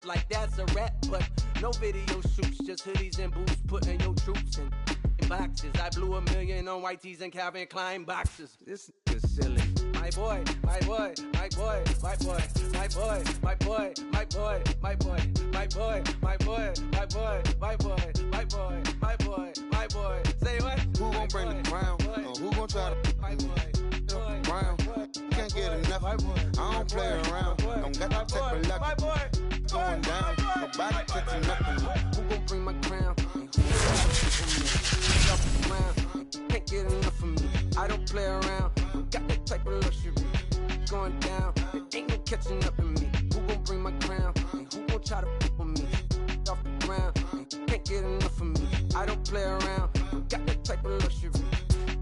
like that's a rap, but no video shoots, just hoodies and boots, putting your troops in boxes. I blew $1 million on white tees and Calvin Klein boxes. This is silly. My boy, my boy, my boy, my boy, my boy, my boy, my boy, my boy, my boy, my boy, my boy, my boy, my boy, my boy, my boy. Say what? Who gon' bring the crown? Who gon' try to my boy, brown? Can't get enough. I don't play around. Don't got to take a luck. Going down. Nobody catching nothing. Who gon' bring my crown? Can't get enough of me. I don't play around. Got that type of luxury. Going down. There ain't no catching up in me. Who gon' bring my crown? And who gon' try to fuck with me? Off the ground. Can't get enough of me. I don't play around. Got that type of luxury.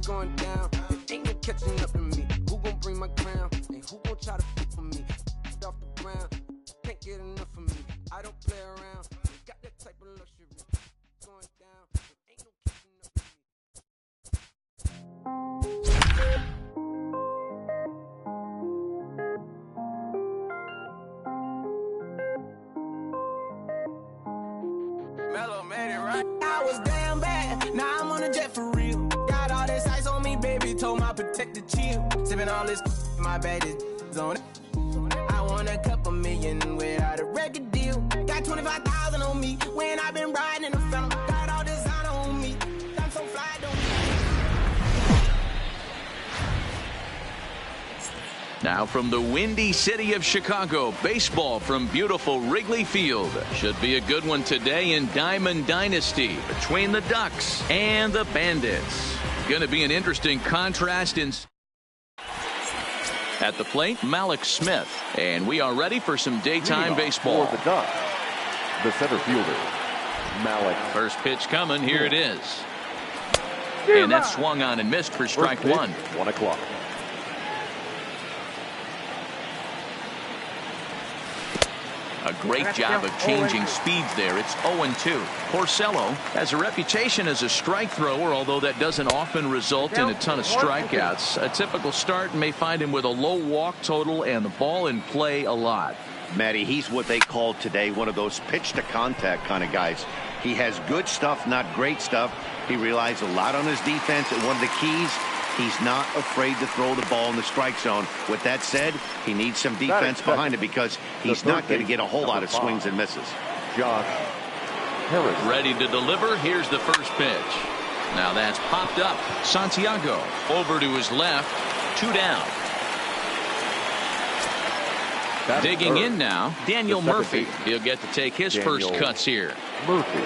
Going down. There ain't no catching up in me. Who gon' bring my crown? And who gon' try to fuck with me? Off the ground. Can't get enough of me. I don't play around. Got that type of luxury. Going down. There ain't no catching up in me. Mellow made it right. I was damn bad, now I'm on a jet for real. Got all this ice on me, baby, told my protector chill. Sipping all this, my bad is on it. I want a couple million without a record deal. Got 25,000 on me when I've been riding in the phantom. Got all designer on me, I'm so fly, don't. Now from the windy city of Chicago, baseball from beautiful Wrigley Field. Should be a good one today in Diamond Dynasty between the Ducks and the Bandits. Going to be an interesting contrast in. At the plate, Malik Smith. And we are ready for some daytime baseball. For the Ducks, the center fielder, Malik. First pitch coming. Here it is. And that's swung on and missed for strike one. 1 o'clock. A great job of changing speeds there. It's 0-2. Porcello has a reputation as a strike thrower, although that doesn't often result in a ton of strikeouts. A typical start may find him with a low walk total and the ball in play a lot. Matty, he's what they call today one of those pitch to contact kind of guys. He has good stuff, not great stuff. He relies a lot on his defense, and one of the keys, he's not afraid to throw the ball in the strike zone. With that said, he needs some defense behind it because he's not going to get a whole lot of swings and misses. Josh Harris. Ready to deliver. Here's the first pitch. Now that's popped up. Santiago over to his left. 2 down. Digging in now, Daniel Murphy. He'll get to take his first cuts here. Murphy.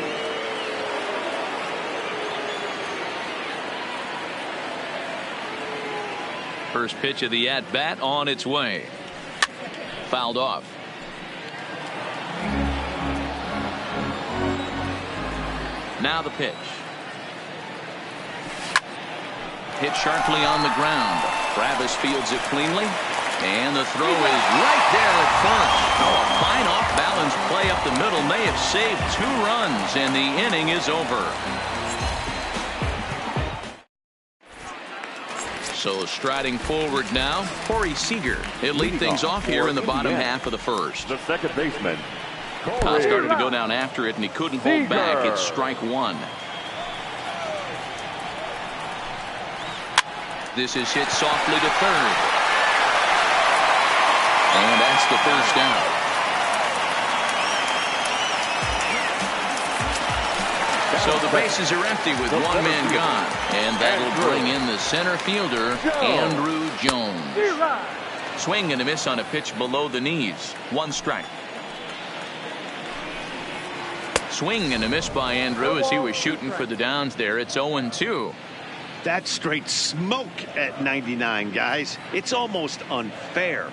First pitch of the at-bat on its way. Fouled off. Now the pitch. Hit sharply on the ground. Travis fields it cleanly. And the throw is right there at first. Oh, a fine off-balance play up the middle may have saved 2 runs, and the inning is over. So striding forward now, Corey Seager. He'll lead things off here in the bottom half of the first. The second baseman, Started to go down after it, and he couldn't hold back. It's strike one. This is hit softly to third. And that's the first down. So the bases are empty with 1 man gone. And that'll bring in the center fielder, Andrew Jones. Swing and a miss on a pitch below the knees. 1 strike. Swing and a miss by Andrew as he was shooting for the downs there. It's 0-2. That's straight smoke at 99, guys. It's almost unfair.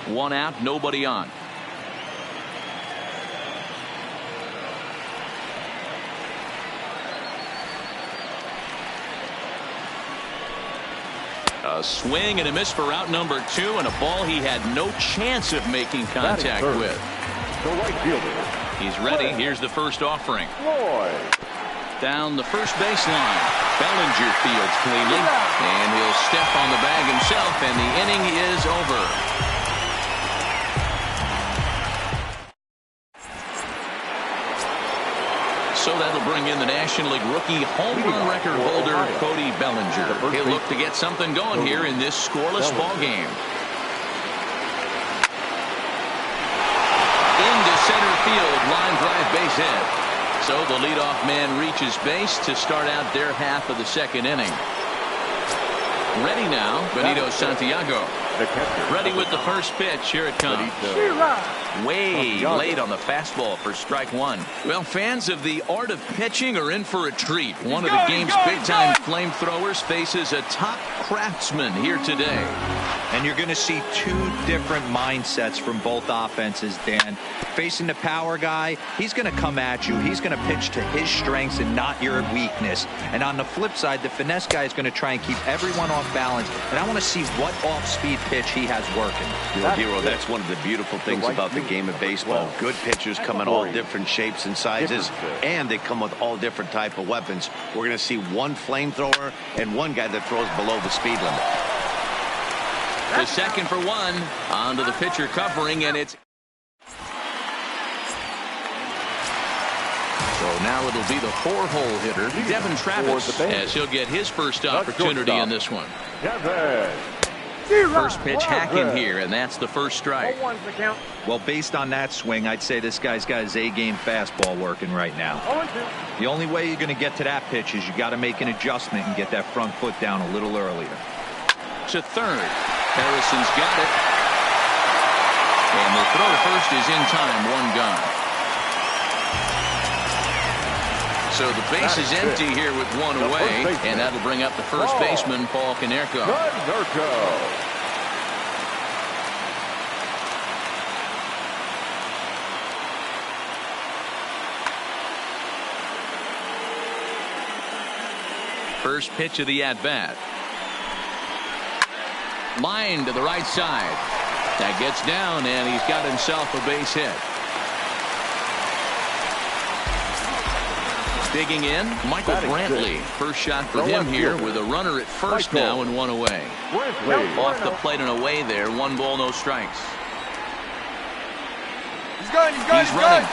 1 out, nobody on. A swing and a miss for out number 2, and a ball he had no chance of making contact with. The right fielder. He's ready. Here's the first offering. Down the first baseline. Bellinger fields cleanly, and he'll step on the bag himself, and the inning is over. So that'll bring in the National League rookie home run record holder, Cody Bellinger. He'll look to get something going here in this scoreless ball game. Into center field, line drive, base hit. So the leadoff man reaches base to start out their half of the second inning. Ready now, Benito Santiago. Ready with the first pitch. Here it comes. Way late on the fastball for strike 1. Well, fans of the art of pitching are in for a treat. One of the game's big-time flamethrowers faces a top craftsman here today. And you're going to see 2 different mindsets from both offenses, Dan. Facing the power guy, he's going to come at you. He's going to pitch to his strengths and not your weakness. And on the flip side, the finesse guy is going to try and keep everyone off balance. And I want to see what off-speed pitch he has working. Hero, that's one of the beautiful things about the game of baseball. Good pitchers come in all different shapes and sizes, and they come with all different type of weapons. We're going to see one flamethrower and one guy that throws below the speed limit. The second for 1. On to the pitcher covering, and it's... So now it'll be the 4-hole hitter, Devin Travis, as he'll get his first opportunity in this one. First pitch hacking here, and that's the first strike. Well, based on that swing, I'd say this guy's got his A-game fastball working right now. The only way you're going to get to that pitch is you got to make an adjustment and get that front foot down a little earlier. To third. Harrison's got it. And the throw to first is in time. 1 gone. So the base is empty here with 1 away, and that'll bring up the first baseman, Paul Konerko. First pitch of the at-bat. Line to the right side. That gets down, and he's got himself a base hit. Digging in, Michael Brantley. First shot for him here with a runner at first now and 1 away. Off the plate and away there. 1 ball, no strikes. He's running.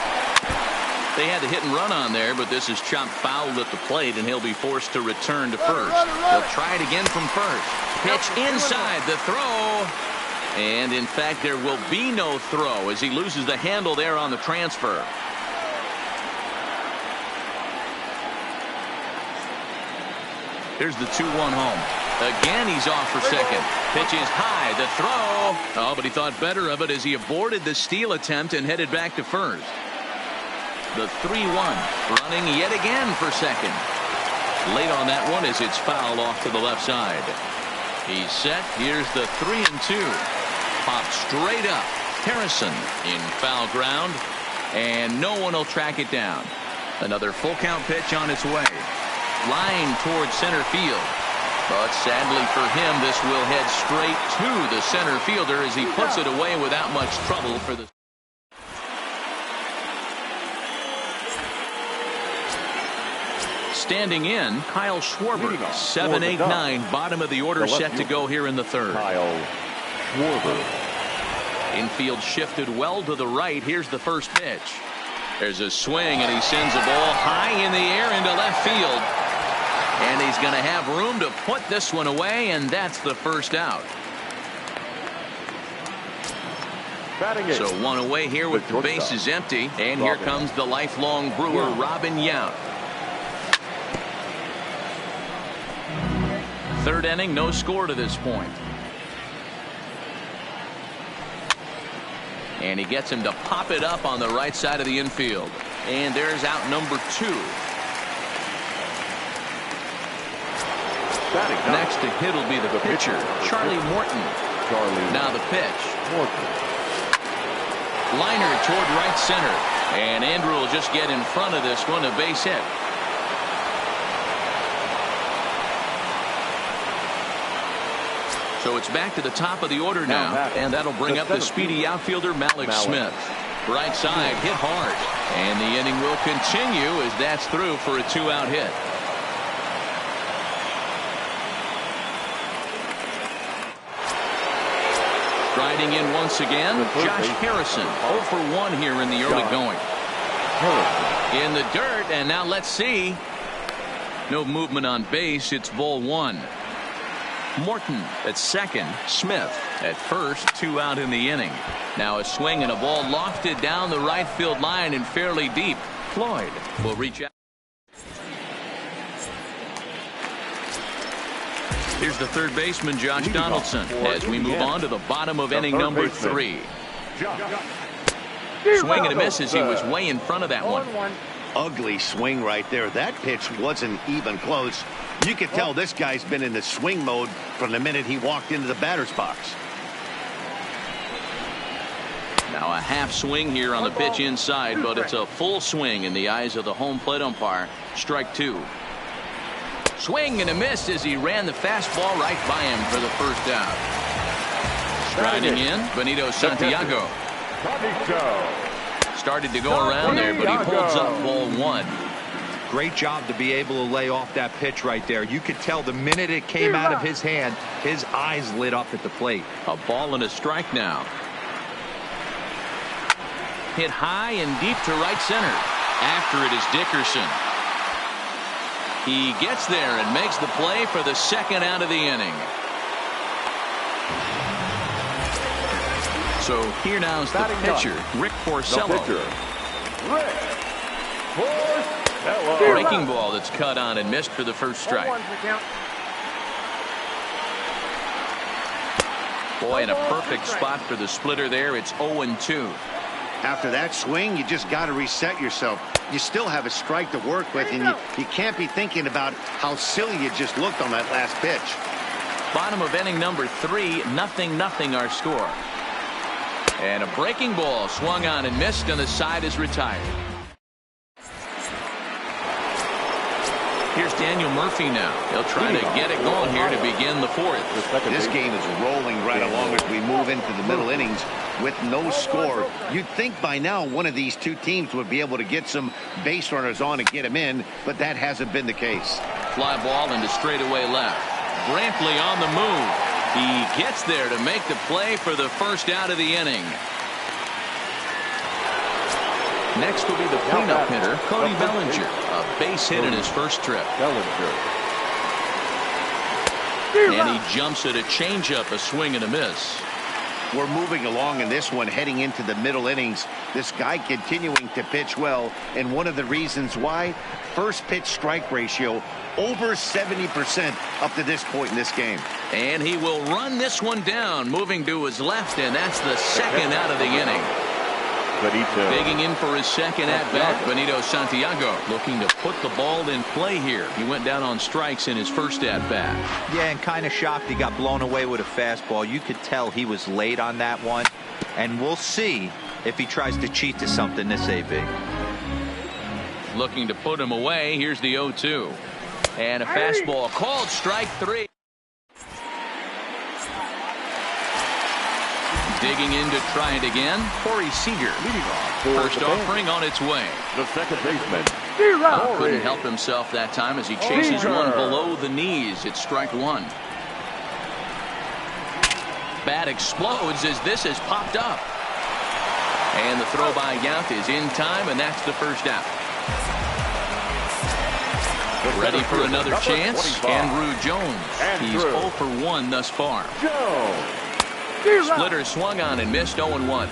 They had the hit and run on there, but this is chopped foul at the plate, and he'll be forced to return to first. They'll try it again from first. Pitch inside, the throw. And in fact, there will be no throw as he loses the handle there on the transfer. Here's the 2-1 home. Again, he's off for second. Pitch is high, the throw. Oh, but he thought better of it as he aborted the steal attempt and headed back to first. The 3-1, running yet again for second. Late on that one as it's fouled off to the left side. He's set. Here's the 3-2. Popped straight up. Harrison in foul ground, and no one will track it down. Another full count pitch on its way. Line towards center field. But sadly for him, this will head straight to the center fielder as he puts it away without much trouble for the... Standing in, Kyle Schwarber. 7-8-9, bottom of the order, set to go here in the third. Kyle Schwarber. Infield shifted well to the right. Here's the first pitch. There's a swing, and he sends a ball high in the air into left field. And he's going to have room to put this one away, and that's the first out. So 1 away here with the bases empty. And here comes the lifelong Brewer, Robin Yount. Third inning, no score to this point. And he gets him to pop it up on the right side of the infield. And there's out number 2. Next to hit will be the pitcher, Charlie Morton. Now the pitch. Liner toward right center. And Andrew will just get in front of this one, a base hit. So it's back to the top of the order now, and that'll bring up the speedy outfielder Malik Smith. Right side hit hard, and the inning will continue as that's through for a 2-out hit. Striding in once again, Josh Harrison, 0 for 1 here in the early going. In the dirt, and now let's see. No movement on base. It's ball 1. Morton at second, Smith at first, 2 out in the inning. Now a swing and a ball lofted down the right field line and fairly deep. Floyd will reach out. Here's the third baseman, Josh Donaldson, as we move on to the bottom of inning number 3. Swing and a miss as he was way in front of that one. Ugly swing right there. That pitch wasn't even close. You could tell this guy's been in the swing mode from the minute he walked into the batter's box. Now a half swing here on the pitch inside, but it's a full swing in the eyes of the home plate umpire. Strike 2. Swing and a miss as he ran the fastball right by him for the first out. Striding in, Benito Santiago. Started to go around there, but he pulls up ball 1. Great job to be able to lay off that pitch right there. You could tell the minute it came out of his hand, his eyes lit up at the plate. A ball and a strike now. Hit high and deep to right center. After it is Dickerson. He gets there and makes the play for the second out of the inning. So here now is the pitcher, Rick Porcello. Breaking ball that's cut on and missed for the first strike. Boy, in a perfect spot for the splitter there. It's 0-2. After that swing, you just got to reset yourself. You still have a strike to work with, and you can't be thinking about how silly you just looked on that last pitch. Bottom of inning number 3, 0-0 our score. And a breaking ball swung on and missed, and the side is retired. Here's Daniel Murphy now. He'll try to get it going here to begin the 4th. This game is rolling right along as we move into the middle innings with no score. You'd think by now one of these two teams would be able to get some base runners on and get them in, but that hasn't been the case. Fly ball into straightaway left. Brantley on the move. He gets there to make the play for the first out of the inning. Next will be the cleanup hitter, Cody Bellinger. A base hit in his first trip. And he jumps at a changeup, a swing and a miss. We're moving along in this one, heading into the middle innings. This guy continuing to pitch well, and one of the reasons why, first pitch strike ratio over 70% up to this point in this game. And he will run this one down, moving to his left, and that's the second out of the inning. Digging in for his second at-bat, Benito Santiago looking to put the ball in play here. He went down on strikes in his first at-bat. Yeah, and kind of shocked he got blown away with a fastball. You could tell he was late on that one, and we'll see if he tries to cheat to something this AB. Looking to put him away. Here's the 0-2. And a fastball called strike 3. Digging in to try it again, Corey Seager. First offering on its way. The second baseman, couldn't help himself that time as he chases one below the knees. It's strike 1. Bat explodes as this has popped up. And the throw by Yount is in time, and that's the first out. Ready for another chance, Andrew Jones. He's 0 for 1 thus far. Splitter swung on and missed 0-1.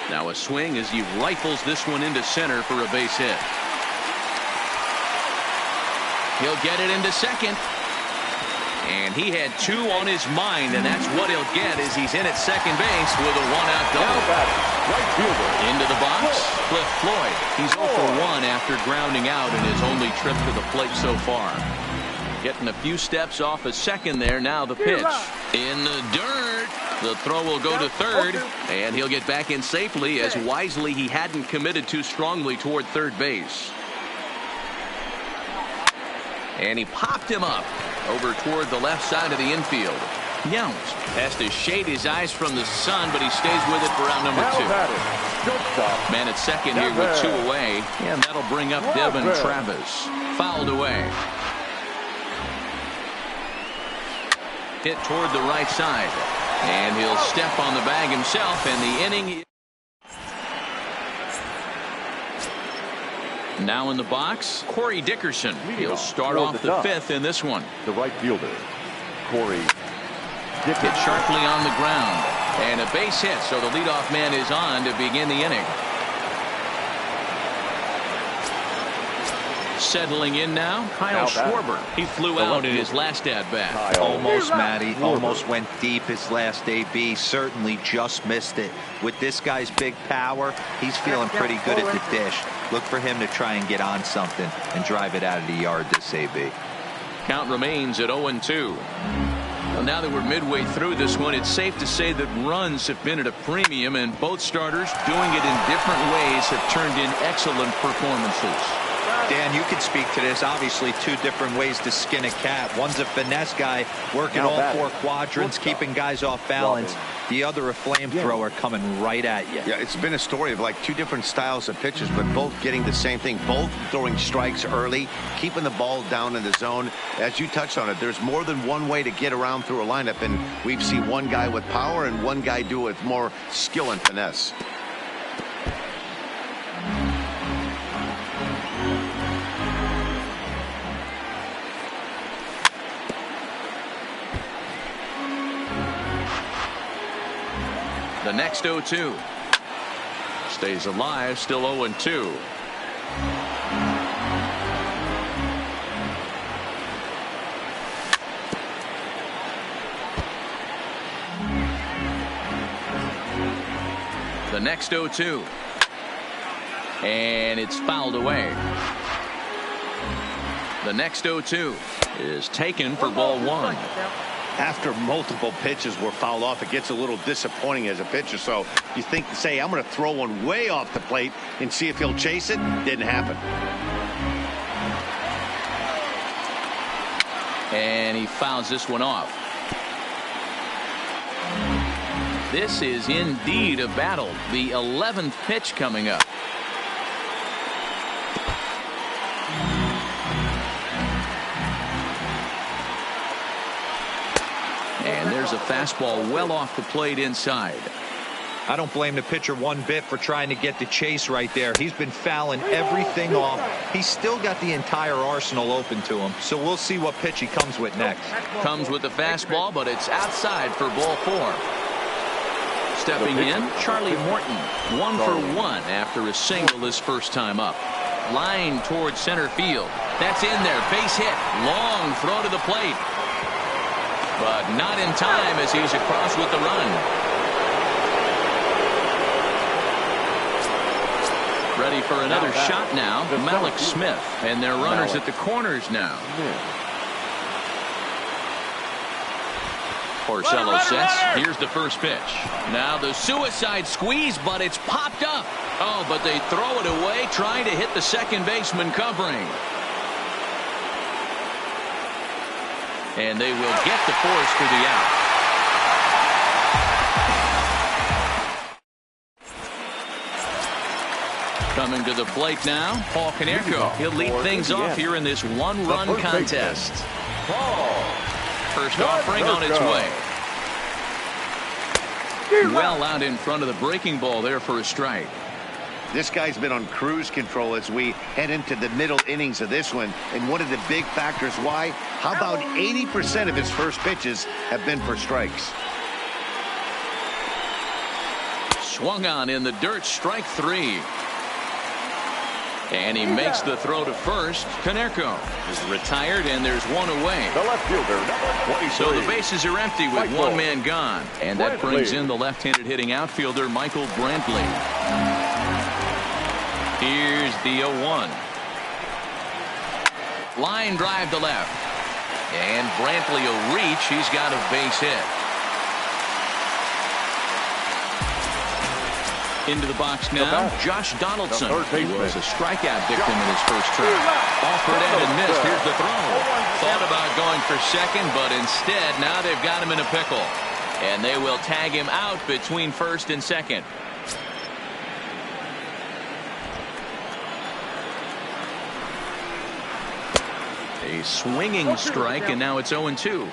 Now a swing as he rifles this one into center for a base hit. He'll get it into second. And he had 2 on his mind, and that's what he'll get as he's in at second base with a 1-out double. Into the box, Cliff Floyd. He's 0 for 1 after grounding out in his only trip to the plate so far. Getting a few steps off a second there. Now the pitch. In the dirt. The throw will go to third. And he'll get back in safely, as wisely he hadn't committed too strongly toward third base. And he popped him up over toward the left side of the infield. Yount has to shade his eyes from the sun, but he stays with it for out number 2. Man at second here with 2 away, and that'll bring up Devin Travis. Fouled away. Hit toward the right side, and he'll step on the bag himself, and the inning. Now in the box, Corey Dickerson. He'll start off the 5th in this one. The right fielder, Corey Dickerson. Hit sharply on the ground, and a base hit, so the leadoff man is on to begin the inning. Settling in now, Kyle Schwarber. He flew out in his last at-bat. Almost, Matty. Almost went deep his last AB. Certainly just missed it. With this guy's big power, he's feeling pretty good at the dish. Look for him to try and get on something and drive it out of the yard this AB. Count remains at 0-2. Well, now that we're midway through this one, it's safe to say that runs have been at a premium, and both starters, doing it in different ways, have turned in excellent performances. Dan, you could speak to this. Obviously, 2 different ways to skin a cat. One's a finesse guy working all 4 quadrants, keeping guys off balance. The other, a flamethrower coming right at you. Yeah, it's been a story of like 2 different styles of pitches, but both getting the same thing. Both throwing strikes early, keeping the ball down in the zone. As you touched on it, there's more than one way to get around through a lineup, and we've seen one guy with power and one guy do it with more skill and finesse. The next 0-2. Stays alive, still 0-2. The next 0-2. And it's fouled away. The next 0-2 is taken for ball 1. After multiple pitches were fouled off, it gets a little disappointing as a pitcher. So you think to say, I'm going to throw one way off the plate and see if he'll chase it. Didn't happen. And he fouls this one off. This is indeed a battle. The 11th pitch coming up. And there's a fastball well off the plate inside. I don't blame the pitcher one bit for trying to get the chase right there. He's been fouling everything off. He's still got the entire arsenal open to him. So we'll see what pitch he comes with next. Comes with the fastball, but it's outside for ball 4. Stepping in, Charlie Morton. 1 for 1 after a single his first time up. Line towards center field. That's in there. Base hit. Long throw to the plate. But not in time as he's across with the run. Ready for another shot now. Malik Smith. And their runners at the corners now. Porcello sets. Here's the first pitch. Now the suicide squeeze, but it's popped up. Oh, but they throw it away, trying to hit the second baseman covering. And they will get the force for the out. Coming to the plate now, Paul Konerko. He'll lead things off here in this one-run contest. First offering on its way. Well out in front of the breaking ball there for a strike. This guy's been on cruise control as we head into the middle innings of this one. And one of the big factors why, how about 80% of his first pitches have been for strikes. Swung on in the dirt, strike 3. And he makes the throw to first. Konerko is retired, and there's one away. The left fielder, number 23. So the bases are empty with one man gone. And that brings in the left-handed hitting outfielder, Michael Brantley. Here's the 0-1. Line drive to left. And Brantley will reach. He's got a base hit. Into the box now, Josh Donaldson. He was a strikeout victim in his first try. Offered and missed. Here's the throw. Thought about going for second, but instead, now they've got him in a pickle. And they will tag him out between first and second. A swinging strike, and now it's 0-2.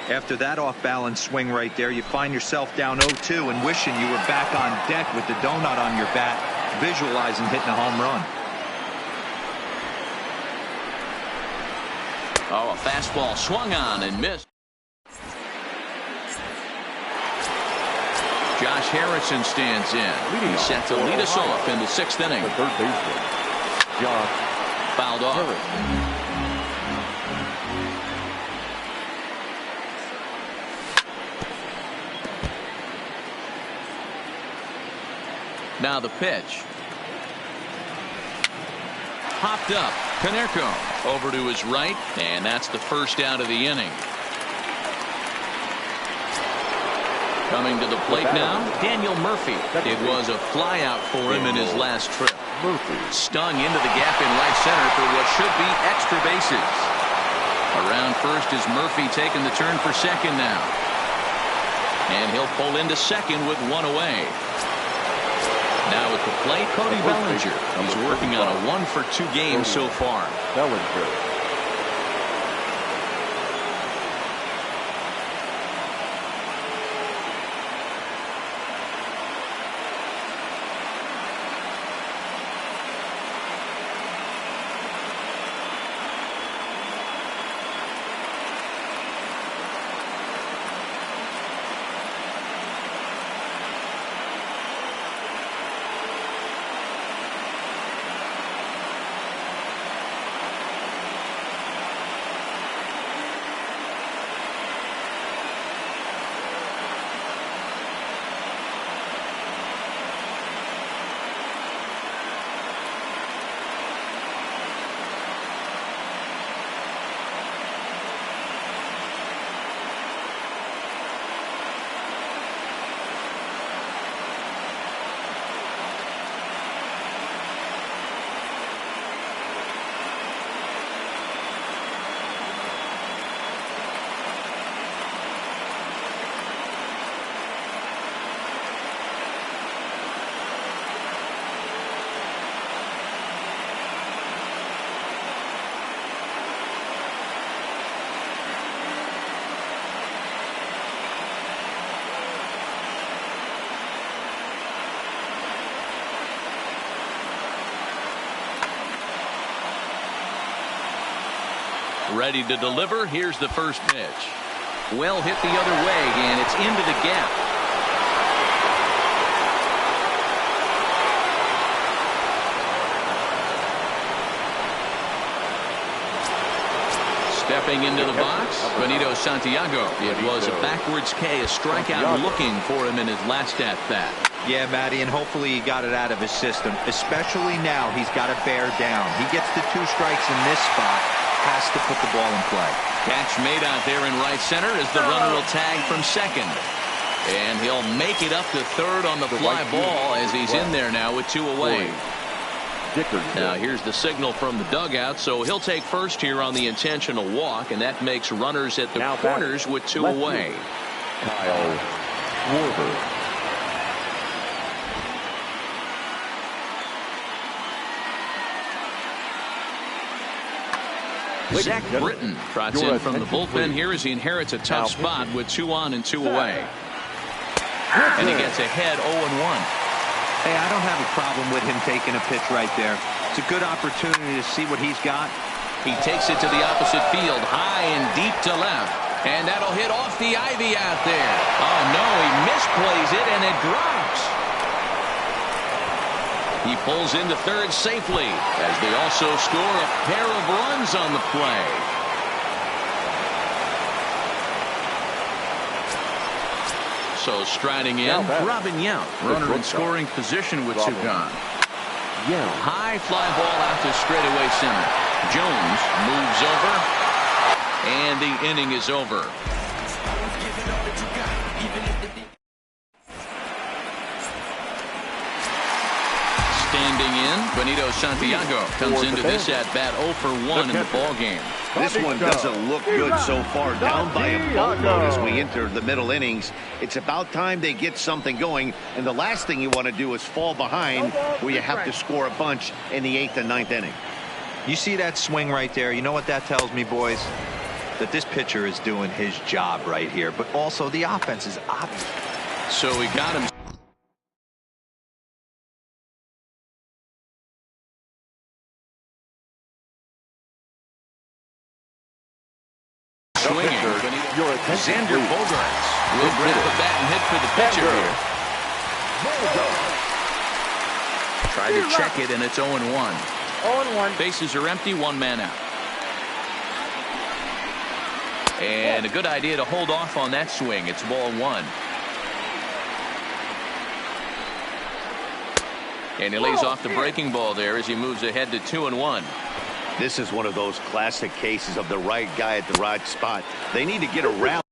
After that off-balance swing right there, you find yourself down 0-2 and wishing you were back on deck with the donut on your bat, visualizing hitting a home run. Oh, a fastball swung on and missed. Josh Harrison stands in. He's set to lead us off in the 6th inning. The third baseman, Josh fouled off. Harrison. Now the pitch. Popped up. Canerco over to his right, and that's the first out of the inning. Coming to the plate now, Daniel Murphy. It was a flyout for him in his last trip. Stung into the gap in right center for what should be extra bases. Around first is Murphy taking the turn for second now. And he'll pull into second with one away. Now at the plate, Cody Bellinger. He's working on a 1-for-2 game so far. Bellinger. Ready to deliver. Here's the first pitch. Well hit the other way, and it's into the gap. Stepping into the box, Benito Santiago. It was a backwards K, a strikeout looking for him in his last at-bat. Yeah, Matty, and hopefully he got it out of his system. Especially now, he's got to bear down. He gets the 2 strikes in this spot. Has to put the ball in play. Catch made out there in right center as the runner will tag from second. And he'll make it up to third on the fly ball as he's in there now with 2 away. Now here's the signal from the dugout, so he'll take first here on the intentional walk, and that makes runners at the corners with 2 away. Kyle Schwarber. Zach Britton trots in from the bullpen here as he inherits a tough spot with 2 on and 2 away. And he gets ahead 0-1. Hey, I don't have a problem with him taking a pitch right there. It's a good opportunity to see what he's got. He takes it to the opposite field, high and deep to left. And that'll hit off the ivy out there. Oh, no, he misplays it, and it drops. He pulls into third safely as they also score a pair of runs on the play. So striding in, Robin Yount, runner in scoring position with 2 gone. High fly ball out to straightaway center. Jones moves over. And the inning is over. Standing in, Benito Santiago comes into this at bat 0 for 1 in the ball game. This one doesn't look good so far, down by a boatload as we enter the middle innings. It's about time they get something going, and the last thing you want to do is fall behind where you have to score a bunch in the 8th and 9th inning. You see that swing right there? You know what that tells me, boys? That this pitcher is doing his job right here, but also the offense is obvious. So we got him. Swinging. Xander Bogaerts will grab the bat and hit for the pitcher here. Try to check it, and it's 0-1. 0-1. Bases are empty, 1 man out. And a good idea to hold off on that swing. It's ball 1. And he lays off the breaking ball there as he moves ahead to 2-1. This is one of those classic cases of the right guy at the right spot. They need to get around.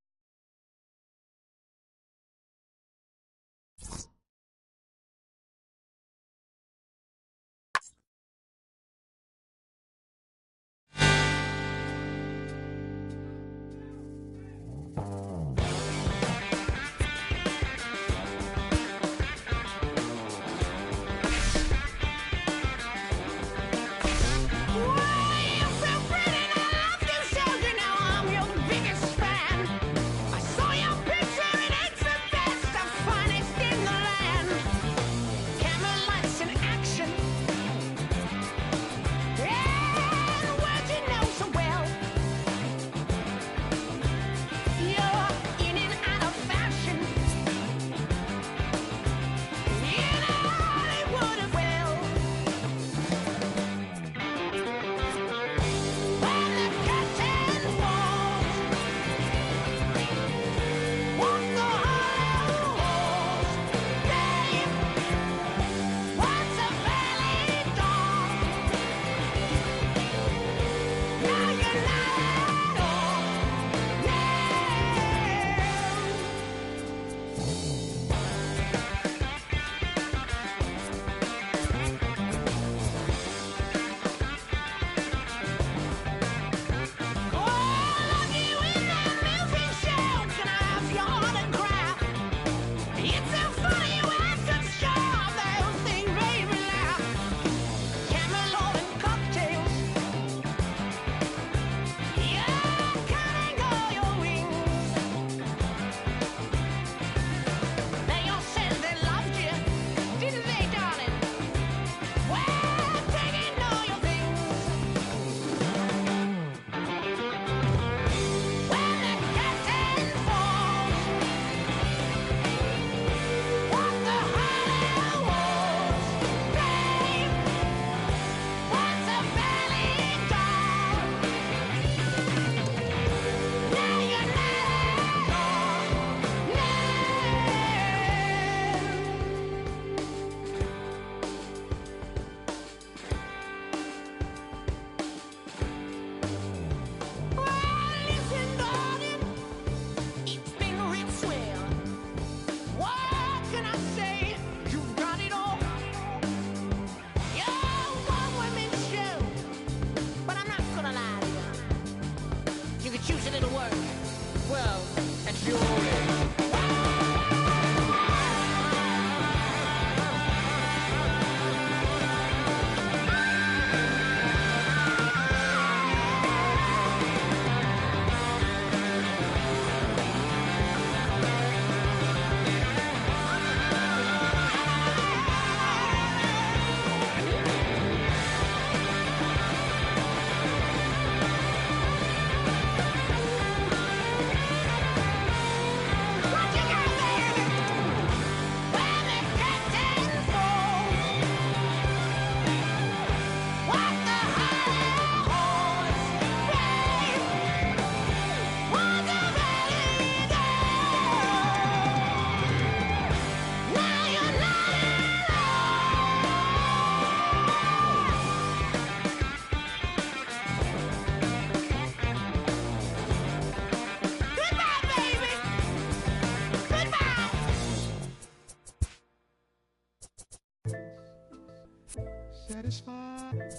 Satisfied.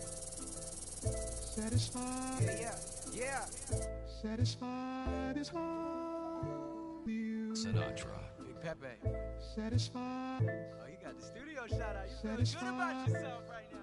Satisfied. Yeah. Satisfied is all you. Sinatra. Big Pepe. Satisfied. Oh, you got the studio shout out. You feeling good about yourself right now,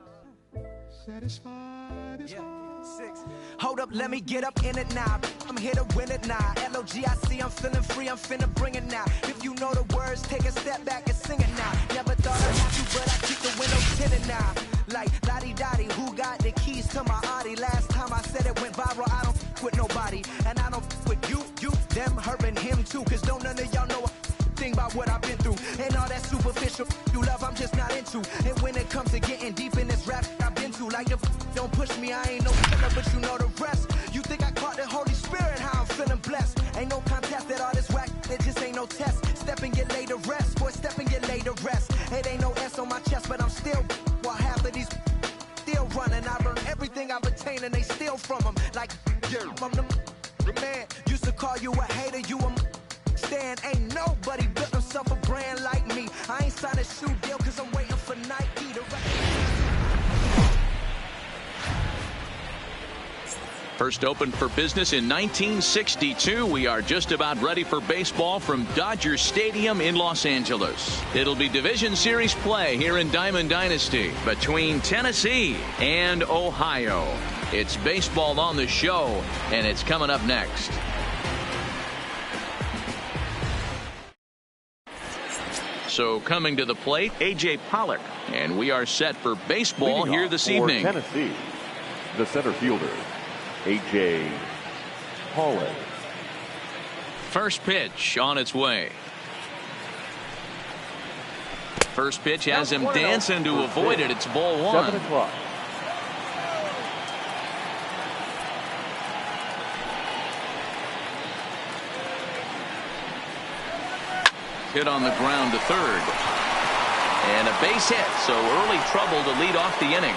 huh? Satisfied is all. 6. Hold up, let me get up in it now. I'm here to win it now. LOGIC, I'm feeling free, I'm finna bring it now. If you know the words, take a step back and sing it now. Never thought I'd have to, but I keep the windows tinted now. Like lottie-dottie, who got the keys to my Audi? Last time I said it went viral, I don't f with nobody. And I don't f with you, them, her, and him too. Cause don't none of y'all know a thing about what I've been through. And all that superficial you love, I'm just not into. And when it comes to getting deep in this rap I've been to, like the don't push me, I ain't no killer, but you know the rest. You think I caught the Holy Spirit, how I'm feeling blessed. Ain't no contest that all this whack, it just ain't no test. Step and get laid to rest, boy, step and get laid to rest. It ain't no S on my chest, but I'm still while half of these still running. I learned everything I've attained and they steal from them. Like, I'm the man, used to call you a hater, you a stand. Ain't nobody built himself a brand like me. I ain't signed a shoe deal cause I'm waiting for Nike to First opened for business in 1962. We are just about ready for baseball from Dodger Stadium in Los Angeles. It'll be Division Series play here in Diamond Dynasty between Tennessee and Ohio. It's baseball on the show, and it's coming up next. So coming to the plate, A.J. Pollock. And we are set for baseball here this evening. Tennessee, the center fielder, A.J. Pollock. First pitch on its way. First pitch has him dancing to avoid it. It's ball 1. 7 o'clock. Hit on the ground to third. And a base hit, so early trouble to lead off the inning.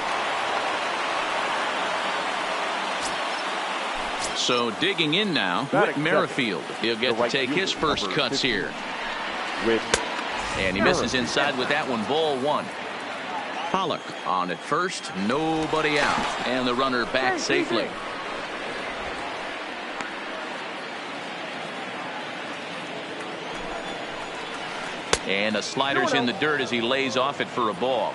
So digging in now, Whit Merrifield. He'll get to take his first cuts here. And he misses inside with that one, ball 1. Pollock on at first, nobody out. And the runner back safely. And the slider's in the dirt as he lays off it for a ball.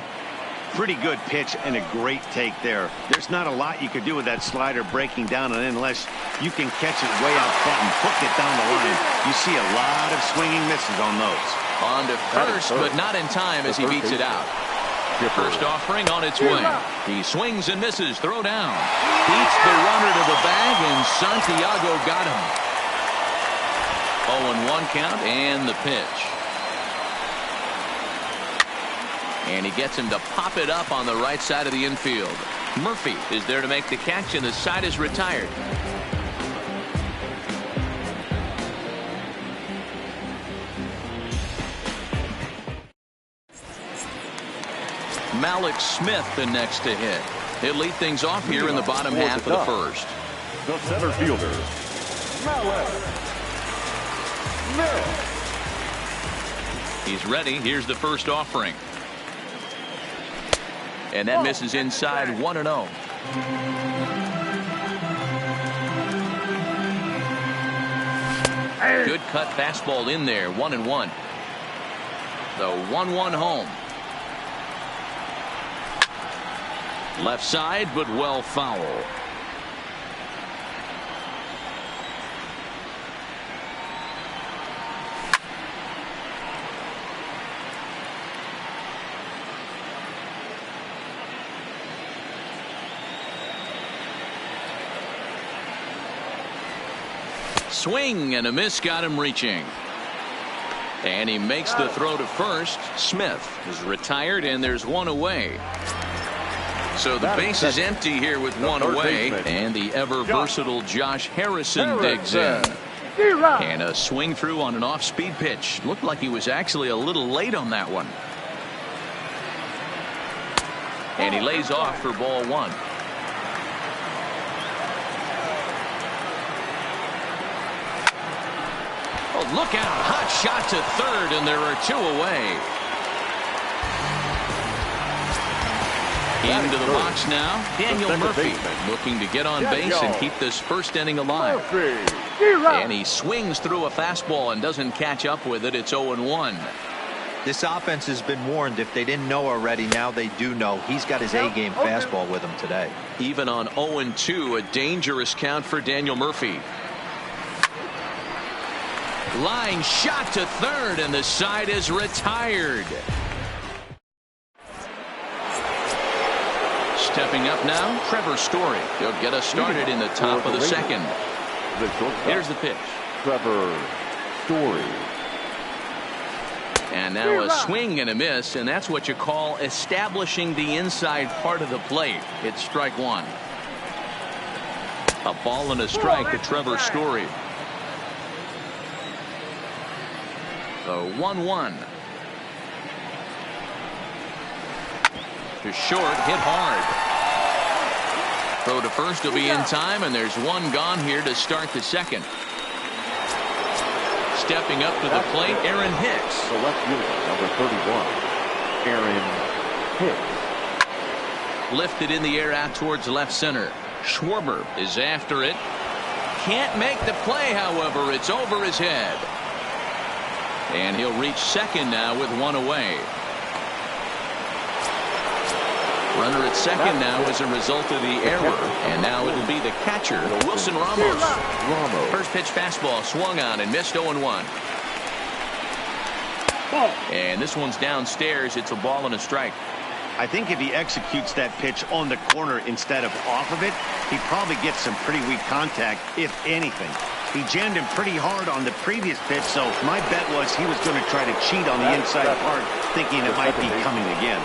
Pretty good pitch and a great take there. There's not a lot you could do with that slider breaking down, and unless you can catch it way out front and hook it down the line, you see a lot of swinging misses on those. On to first, but not in time as he beats it out. First offering on its way. He swings and misses. Throw down. Beats the runner to the bag, and Santiago got him. 0-1 count and the pitch. And he gets him to pop it up on the right side of the infield. Murphy is there to make the catch, and the side is retired. Malik Smith the next to hit. He'll lead things off here in the bottom half of the first. The center fielder, Malik Smith. He's ready. Here's the first offering. And that misses inside, 1-0. Good cut fastball in there, 1-1. The 1-1 home. Left side, but well foul. Swing and a miss got him reaching. And he makes the throw to first. Smith is retired, and there's one away. So the base is empty here with one away, and the ever versatile Josh Harrison digs in. And a swing through on an off-speed pitch. Looked like he was actually a little late on that one. And he lays off for ball 1. Oh, look out. Hot shot to third, and there are 2 away. Into the box now, Daniel Murphy looking to get on base and keep this first inning alive. And he swings through a fastball and doesn't catch up with it. It's 0-1. This offense has been warned. If they didn't know already, now they do know. He's got his A-game fastball with him today. Even on 0-2, a dangerous count for Daniel Murphy. Line shot to third, and the side is retired. Stepping up now, Trevor Story. He'll get us started in the top of the second. Here's the pitch. Trevor Story. And now a swing and a miss, and that's what you call establishing the inside part of the plate. It's strike one. A ball and a strike to Trevor Story. The 1-1. To short, hit hard. Throw to first will be in time, and there's one gone here to start the second. Stepping up to the plate, Aaron Hicks. The left fielder, number 31, Aaron Hicks. Lifted in the air out towards left center. Schwarber is after it. Can't make the play, however. It's over his head. And he'll reach second now with one away. Runner at second now as a result of the error. And now it'll be the catcher, Wilson Ramos. First pitch fastball swung on and missed 0-1. And this one's downstairs. It's a ball and a strike. I think if he executes that pitch on the corner instead of off of it, he probably gets some pretty weak contact, if anything. He jammed him pretty hard on the previous pitch, so my bet was he was going to try to cheat on the inside part, thinking it might be coming again.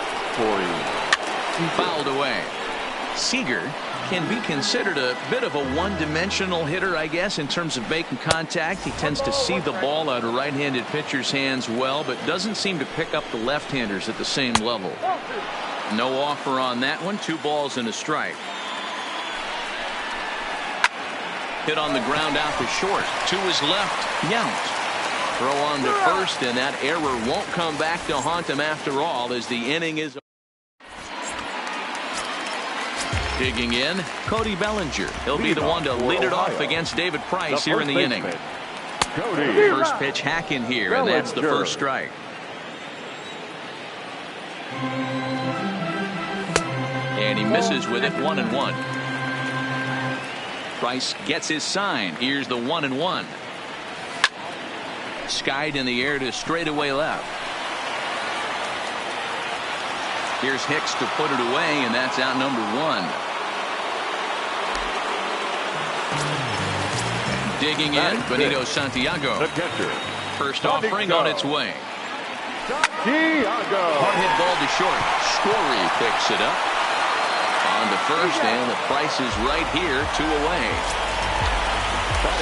Fouled away. Seager can be considered a bit of a one-dimensional hitter, I guess, in terms of making contact. He tends to see the ball out of right-handed pitchers' hands well, but doesn't seem to pick up the left-handers at the same level. No offer on that one. 2 balls and a strike. Hit on the ground out to short. To his left, Yount. Throw on to first, and that error won't come back to haunt him after all as the inning is. Digging in, Cody Bellinger. He'll be the one to lead it off against David Price here in the inning. First pitch hack in here, and that's the first strike. And he misses with it, 1-1. Price gets his sign. Here's the 1-1. Skied in the air to straightaway left. Here's Hicks to put it away, and that's out number 1. Digging in, Benito Santiago. The catcher. First offering on its way. Santiago. Hard hit ball to short. Story picks it up. On to first, and the Price is right here, 2 away.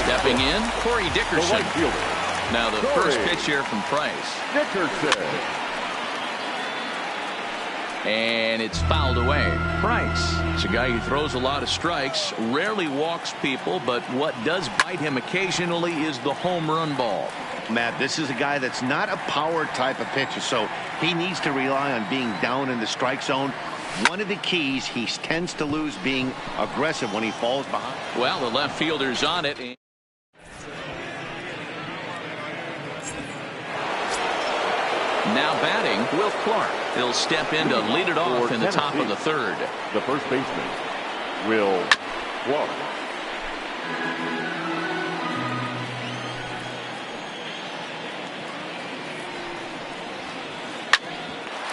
Stepping in, Corey Dickerson. Now the first pitch here from Price. Dickerson. And it's fouled away. Price is a guy who throws a lot of strikes, rarely walks people, but what does bite him occasionally is the home run ball. Matt, this is a guy that's not a power type of pitcher, so he needs to rely on being down in the strike zone. One of the keys, he tends to lose being aggressive when he falls behind. Well, the left fielder's on it. Now batting, Will Clark. He'll step in to lead it off in the top of the third. The first baseman, Will Clark.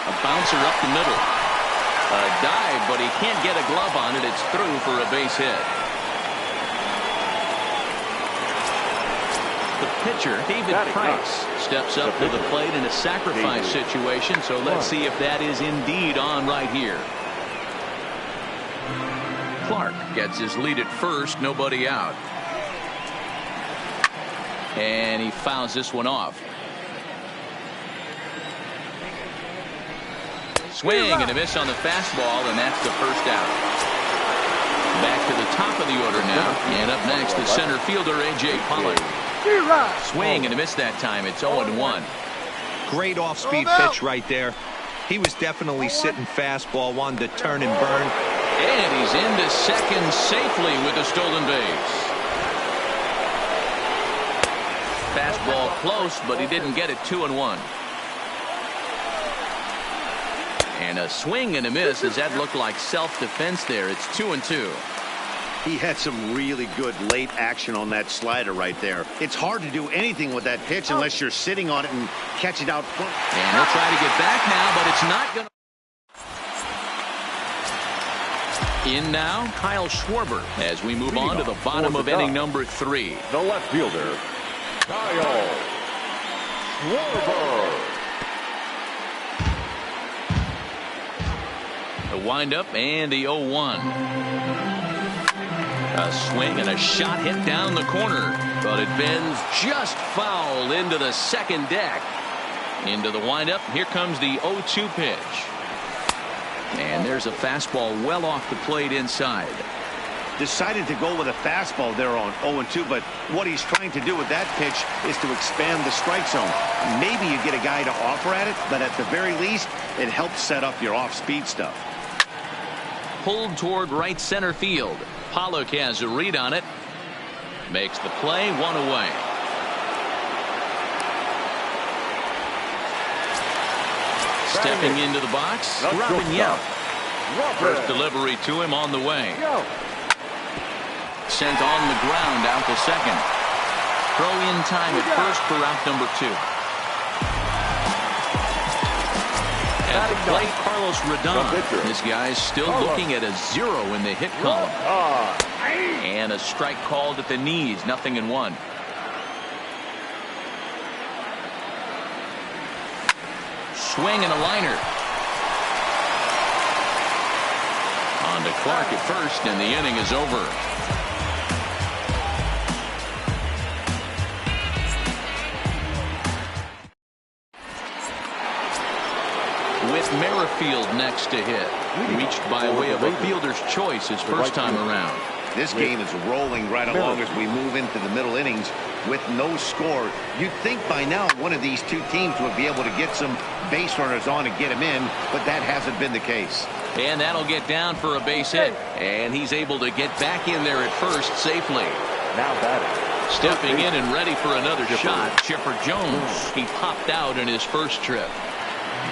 A bouncer up the middle. A dive, but he can't get a glove on it. It's through for a base hit. The pitcher, David Price, steps up to the plate in a sacrifice situation, so let's see if that is indeed on right here. Clark gets his lead at first, nobody out. And he fouls this one off. Swing and a miss on the fastball, and that's the first out. Back to the top of the order now, and up next the center fielder, A.J. Pollock. Swing and a miss that time. It's 0-1. Great off-speed pitch right there. He was definitely sitting fastball, wanted to turn and burn. And he's into second safely with a stolen base. Fastball close, but he didn't get it. 2-1. And a swing and a miss as that looked like self-defense there. It's 2-2. He had some really good late action on that slider right there. It's hard to do anything with that pitch unless you're sitting on it and catch it out front. And he'll try to get back now, but it's not going to. In now, Kyle Schwarber as we move on to the bottom of inning number 3. The left fielder, Kyle Schwarber. The windup and the 0-1. A swing and a shot hit down the corner, but it bends just foul into the second deck. Into the windup. Here comes the 0-2 pitch. And there's a fastball well off the plate inside. Decided to go with a fastball there on 0-2, but what he's trying to do with that pitch is to expand the strike zone. Maybe you get a guy to offer at it, but at the very least, it helps set up your off-speed stuff. Pulled toward right center field. Pollock has a read on it. Makes the play, 1 away. Stepping into the box, Robin Yount. First delivery to him on the way. Sent on the ground out to second. Throw in time at first for out number 2. At the plate, Carlos Rodon. This guy's still looking at a 0 in the hit column. And a strike called at the knees, 0-1. Swing and a liner. On to Clark at first, and the inning is over. With Merrifield next to hit. Reached by way of a fielder's choice his first time around. This game is rolling right along as we move into the middle innings with no score. You'd think by now one of these two teams would be able to get some base runners on and get him in, but that hasn't been the case. And that'll get down for a base hit. And he's able to get back in there at first safely. Now batting. Stepping in and ready for another shot, Chipper Jones. He popped out in his first trip.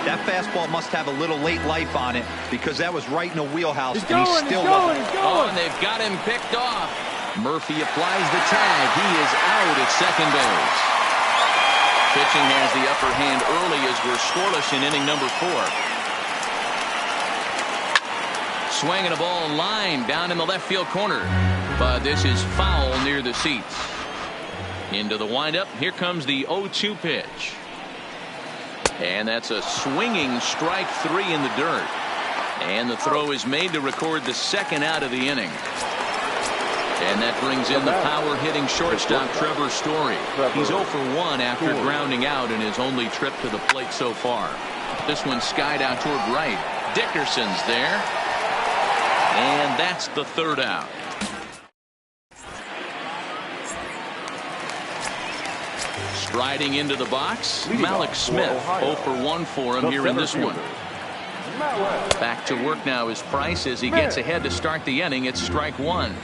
That fastball must have a little late life on it because that was right in the wheelhouse. He's going. Oh, and they've got him picked off. Murphy applies the tag. He is out at second base. Pitching has the upper hand early as we're scoreless in inning number 4. Swinging a ball line down in the left field corner. But this is foul near the seats. Into the windup. Here comes the 0-2 pitch. And that's a swinging strike 3 in the dirt. And the throw is made to record the second out of the inning. And that brings in the power-hitting shortstop Trevor Story. He's 0 for 1 after grounding out in his only trip to the plate so far. This one skied out toward right. Dickerson's there. And that's the third out. Striding into the box, Malik Smith. 0 for 1 for him here in this one. Back to work now is Price as he gets ahead to start the inning. It's strike 1.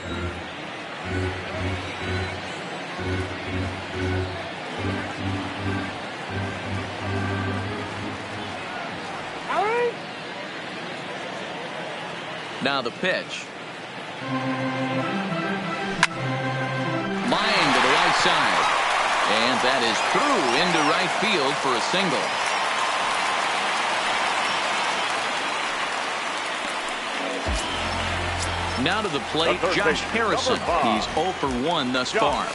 Now the pitch. Line to the right side. And that is through into right field for a single. Now to the plate, Josh Harrison. He's 0 for 1 thus far.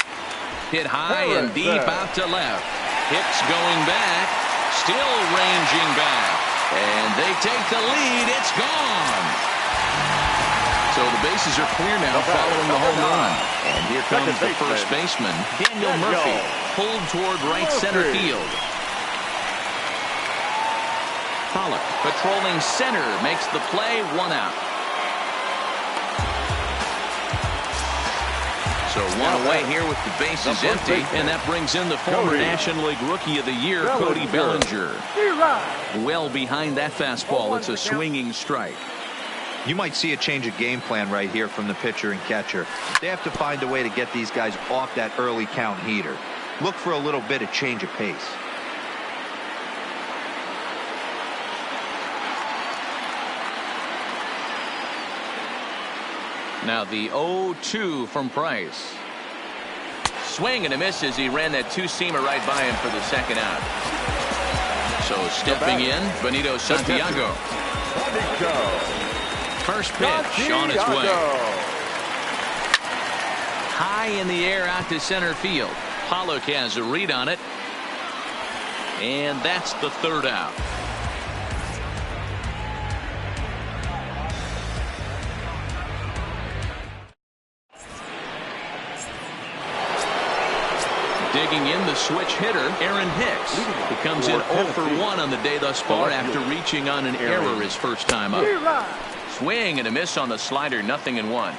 Hit high and deep out to left. Hicks going back. Still ranging back. And they take the lead. It's gone. So the bases are clear now following the home run. And here comes the first baseman, Daniel Murphy, pulled toward right center field. Pollock patrolling center makes the play, 1 out. So one away here with the bases empty, and that brings in the former National League Rookie of the Year, Cody Bellinger. Well behind that fastball, it's a swinging strike. You might see a change of game plan right here from the pitcher and catcher. They have to find a way to get these guys off that early count heater. Look for a little bit of change of pace. Now the 0-2 from Price. Swing and a miss as he ran that two-seamer right by him for the second out. So stepping in, Benito Santiago. First pitch on its way. High in the air out to center field. Pollock has a read on it. And that's the third out. Digging in the switch hitter, Aaron Hicks. He comes in 0 for 1 on the day thus far after reaching on an error his first time up. Swing and a miss on the slider, 0-1.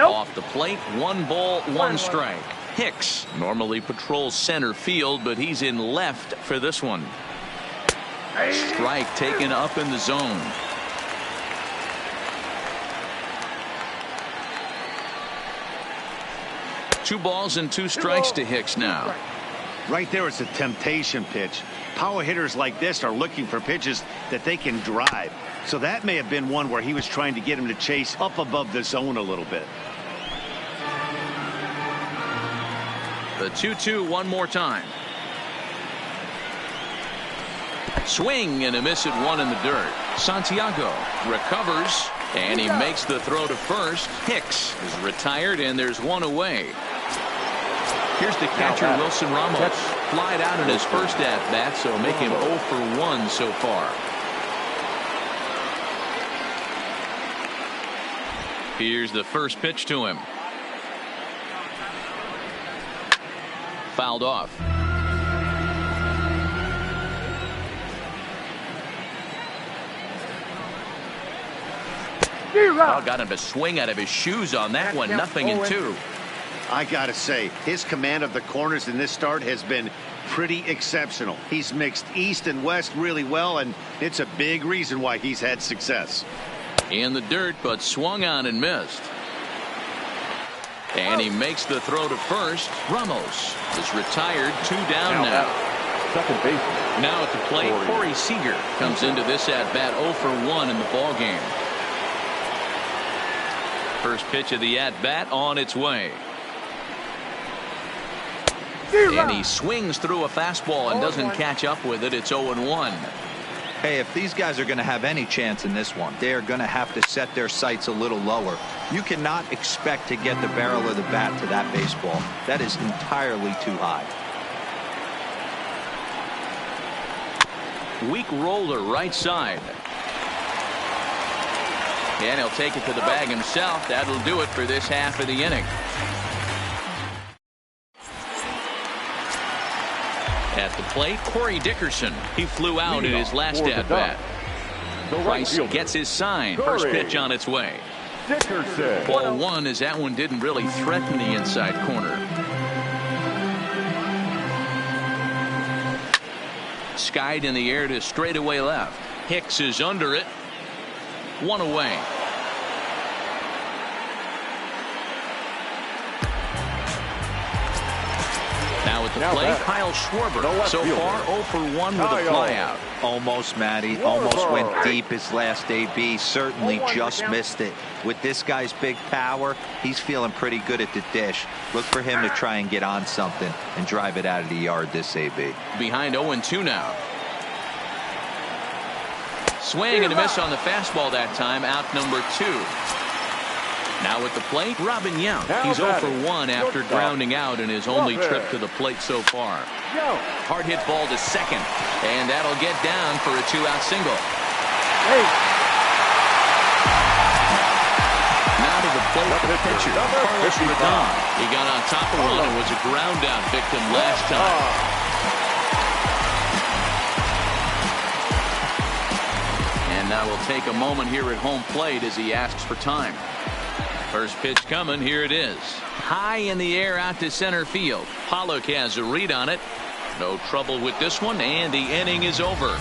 Off the plate, 1 ball, 1 strike. Hicks normally patrols center field, but he's in left for this one. Strike taken up in the zone. Two balls and 2 strikes to Hicks now. Right there, it's a temptation pitch. Power hitters like this are looking for pitches that they can drive. So that may have been one where he was trying to get him to chase up above the zone a little bit. The 2-2 one more time. Swing and a miss at 1 in the dirt. Santiago recovers and he makes the throw to first. Hicks is retired and there's 1 away. Here's the catcher, Wilson Ramos. Flied out in his first at-bat, so make him 0 for 1 so far. Here's the first pitch to him. Fouled off. Oh, got him to swing out of his shoes on that one. 0-2. I gotta say, his command of the corners in this start has been pretty exceptional. He's mixed east and west really well, and it's a big reason why he's had success. In the dirt, but swung on and missed. And he makes the throw to first. Ramos is retired. 2 down now. Second base. Now at the plate, Corey Seager comes into this at-bat 0 for 1 in the ball game. First pitch of the at-bat on its way. And he swings through a fastball and doesn't catch up with it. It's 0-1. Hey, if these guys are going to have any chance in this one, they are going to have to set their sights a little lower. You cannot expect to get the barrel of the bat to that baseball. That is entirely too high. Weak roller right side. And he'll take it to the bag himself. That'll do it for this half of the inning. At the plate, Corey Dickerson. He flew out in his last at-bat. Price gets his sign. First pitch on its way. Dickerson. Ball 1 as that one didn't really threaten the inside corner. Skied in the air to straightaway left. Hicks is under it. 1 away. Now at the plate, Kyle Schwarber. So far 0 for 1 with a flyout. Almost, Matty. Almost went deep his last AB. Certainly just missed it. With this guy's big power, he's feeling pretty good at the dish. Look for him to try and get on something and drive it out of the yard this AB. Behind 0-2 now. Swing and a miss on the fastball that time. Out number 2. Now at the plate, Robin Yount. He's 0 for 1 after grounding out in his only trip to the plate so far. Hard hit ball to second, and that'll get down for a 2-out single. Now to the plate for the pitcher, Carlos Rodon. He got on top of one and was a ground out victim last time. And now we'll take a moment here at home plate as he asks for time. First pitch coming. Here it is. High in the air out to center field. Pollock has a read on it. No trouble with this one, and the inning is over.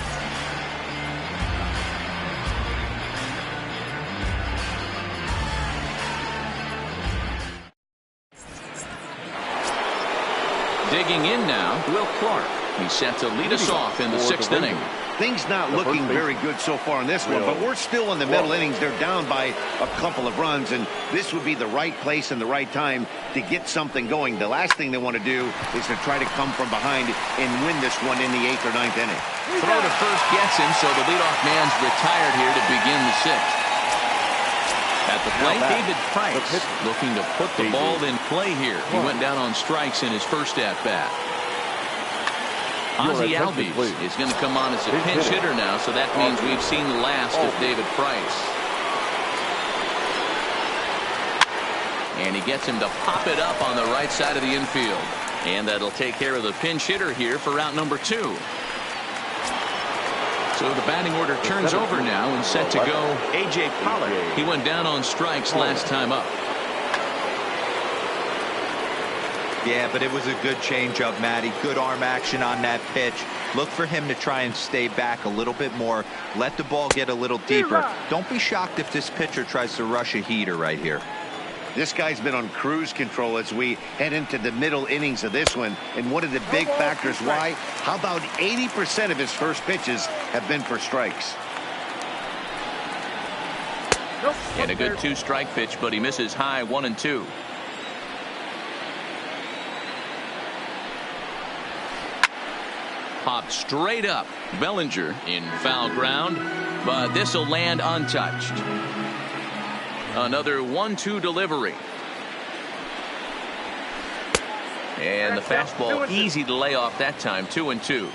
Digging in now, Will Clark. He's set to lead us off in the 6th inning. Things not looking very good so far in this one, but we're still in the middle innings. They're down by a couple of runs, and this would be the right place and the right time to get something going. The last thing they want to do is to try to come from behind and win this one in the 8th or 9th inning. Throw to first gets him, so the leadoff man's retired here to begin the 6th. At the plate, David Price looking to put the ball in play here. He went down on strikes in his first at-bat. Ozzie Albies is going to come on as a pinch hitter now, so that means we've seen the last of David Price. And he gets him to pop it up on the right side of the infield. And that'll take care of the pinch hitter here for route number 2. So the batting order turns over now and set to go A.J. Pollock. He went down on strikes last time up. Yeah, but it was a good changeup, Matty. Good arm action on that pitch. Look for him to try and stay back a little bit more. Let the ball get a little deeper. Don't be shocked if this pitcher tries to rush a heater right here. This guy's been on cruise control as we head into the middle innings of this one. And one of the big factors why, how about 80% of his first pitches have been for strikes? And a good 2-strike pitch, but he misses high 1-2. Popped straight up. Bellinger in foul ground, but this will land untouched. Another 1-2 delivery. And the fastball easy to lay off that time. 2-2.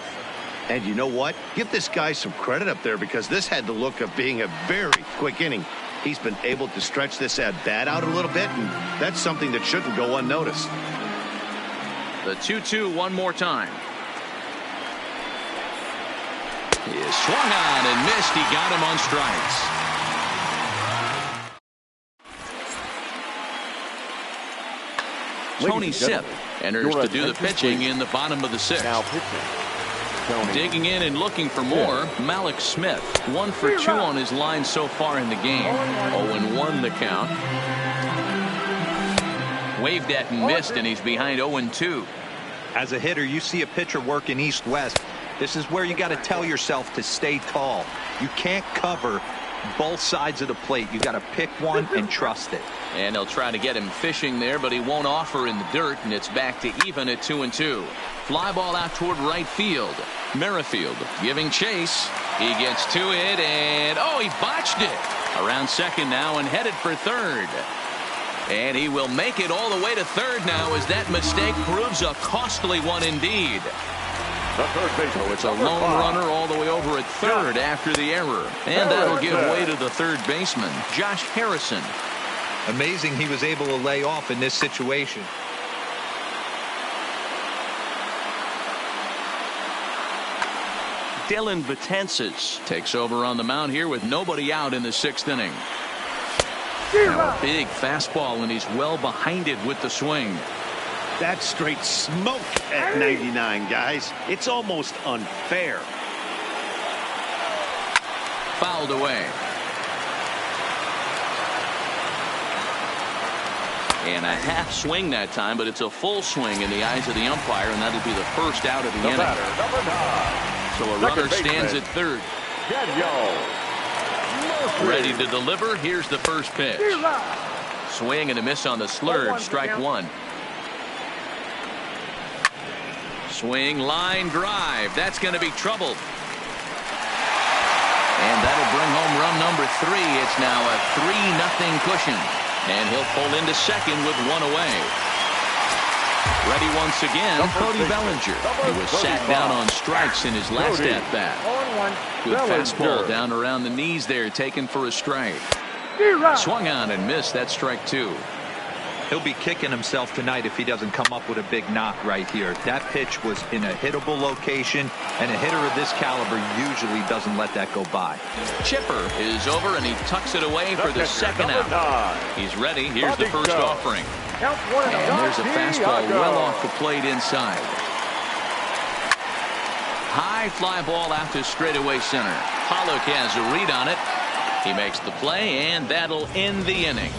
And you know what? Give this guy some credit up there, because this had the look of being a very quick inning. He's been able to stretch this at bat out a little bit, and that's something that shouldn't go unnoticed. The 2-2 one more time. He is swung on and missed. He got him on strikes. Tony Sipp enters to do the pitching in the bottom of the 6th. Now pitching. Digging in and looking for more, Malik Smith. 1 for 2 on his line so far in the game. 0-1 the count. Waved at and missed, and he's behind 0-2. As a hitter, you see a pitcher working east-west. This is where you got to tell yourself to stay tall. You can't cover both sides of the plate. You got to pick one and trust it. And they'll try to get him fishing there, but he won't offer in the dirt, and it's back to even at 2-2. Fly ball out toward right field. Merrifield giving chase. He gets to it, and he botched it. Around second now and headed for third. And he will make it all the way to third now, as that mistake proves a costly one indeed. So it's a lone runner all the way over at third after the error. And that'll give way to the third baseman, Josh Harrison. Amazing he was able to lay off in this situation. Dylan Betances takes over on the mound here with nobody out in the 6th inning. Now a big fastball, and he's well behind it with the swing. That's straight smoke at 99, guys. It's almost unfair. Fouled away. And a half swing that time, but it's a full swing in the eyes of the umpire, and that'll be the first out of the inning. So a runner stands at third. Ready to deliver. Here's the first pitch. Swing and a miss on the slurve. Strike 1. Swing, line drive. That's going to be trouble. And that'll bring home run number 3. It's now a 3-0 cushion. And he'll pull into second with 1 away. Ready once again, Cody Bellinger. He was sat down on strikes in his last at-bat. Good fastball down around the knees there, taken for a strike. Swung on and missed. That's strike 2. He'll be kicking himself tonight if he doesn't come up with a big knock right here. That pitch was in a hittable location, and a hitter of this caliber usually doesn't let that go by. Chipper is over, and he tucks it away for the second out. He's ready. Here's the first offering. And there's a fastball well off the plate inside. High fly ball out to straightaway center. Pollock has a read on it. He makes the play, and that'll end the inning.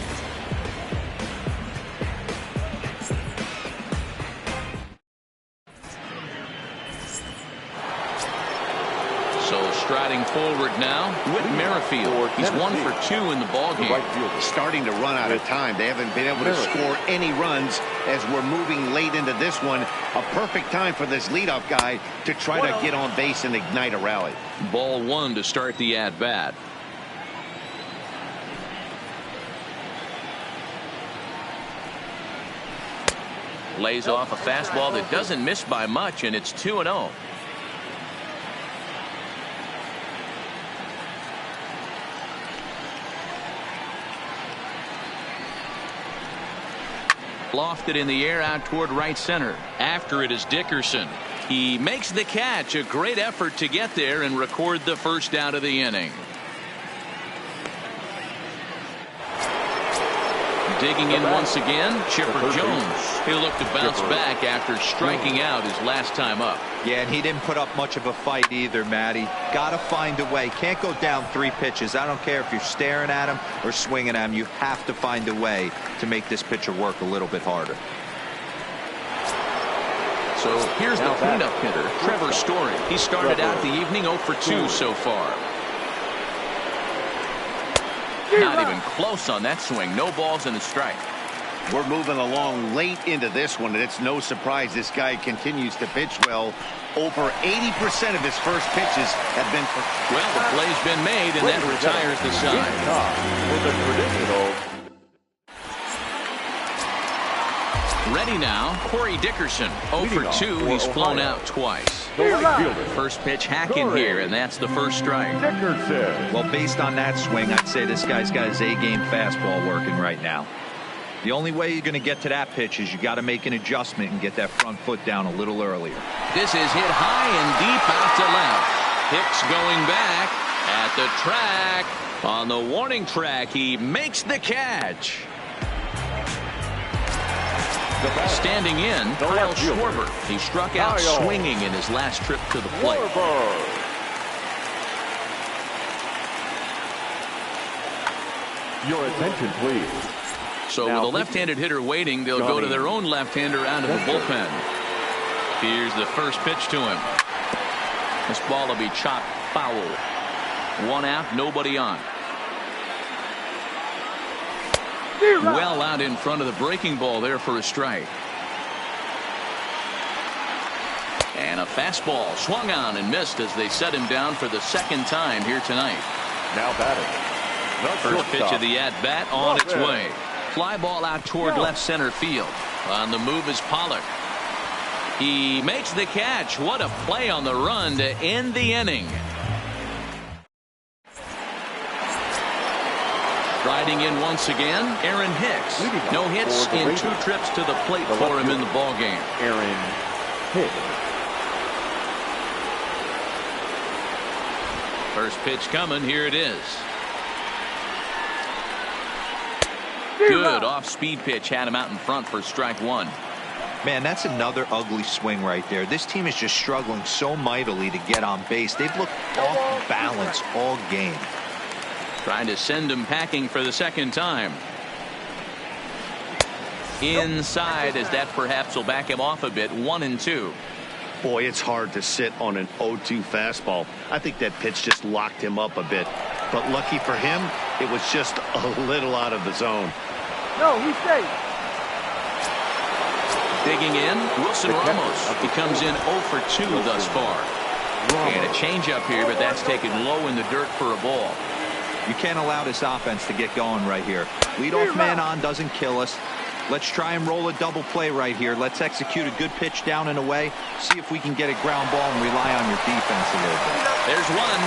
So striding forward now, Whit Merrifield. He's 1 for 2 in the ballgame. Starting to run out of time. They haven't been able to score any runs as we're moving late into this one. A perfect time for this leadoff guy to try to get on base and ignite a rally. Ball 1 to start the at-bat. Lays off a fastball that doesn't miss by much, and it's 2-0. Lofted in the air out toward right center. After it is Dickerson. He makes the catch. A great effort to get there and record the first out of the inning. Digging in once again, Chipper Jones. He'll look to bounce back after striking out his last time up. Yeah, and he didn't put up much of a fight either, Matty. Got to find a way. Can't go down 3 pitches. I don't care if you're staring at him or swinging at him. You have to find a way to make this pitcher work a little bit harder. So here's the cleanup hitter, Trevor Story. He started out the evening 0 for 2 so far. Not even close on that swing. No balls and a strike. We're moving along late into this one, and it's no surprise this guy continues to pitch well. Over 80% of his first pitches have been for... Well, the play's been made, and that retires the side. Ready now, Corey Dickerson. 0 for 2. He's flown out twice. First pitch hack in here, and that's the first strike. Well, based on that swing, I'd say this guy's got his A-game fastball working right now. The only way you're going to get to that pitch is you got to make an adjustment and get that front foot down a little earlier. This is hit high and deep out to left. Hicks going back at the track. On the warning track, he makes the catch. Standing in, Kyle Schwarber. He struck out swinging in his last trip to the plate. Your attention, please. So with a left-handed hitter waiting, they'll go to their own left-hander out of the bullpen. Here's the first pitch to him. This ball will be chopped foul. 1 out, nobody on. Well out in front of the breaking ball there for a strike. And a fastball swung on and missed as they set him down for the second time here tonight. Now batting. First pitch of the at-bat on its way. Fly ball out toward left center field. On the move is Pollock. He makes the catch. What a play on the run to end the inning. Riding in once again, Aaron Hicks. No hits in 2 trips to the plate for him in the ballgame. Aaron Hicks. First pitch coming. Here it is. Good off-speed pitch. Had him out in front for strike 1. Man, that's another ugly swing right there. This team is just struggling so mightily to get on base. They've looked off balance all game. Trying to send him packing for the second time. Inside, as that perhaps will back him off a bit. 1-2. Boy, it's hard to sit on an 0-2 fastball. I think that pitch just locked him up a bit. But lucky for him, it was just a little out of the zone. No, he's safe. Digging in, Wilson Ramos. He comes in 0 for 2 thus far. And a changeup here, but that's taken low in the dirt for a ball. You can't allow this offense to get going right here. Leadoff man on doesn't kill us. Let's try and roll a double play right here. Let's execute a good pitch down and away. See if we can get a ground ball and rely on your defense a little bit. There's one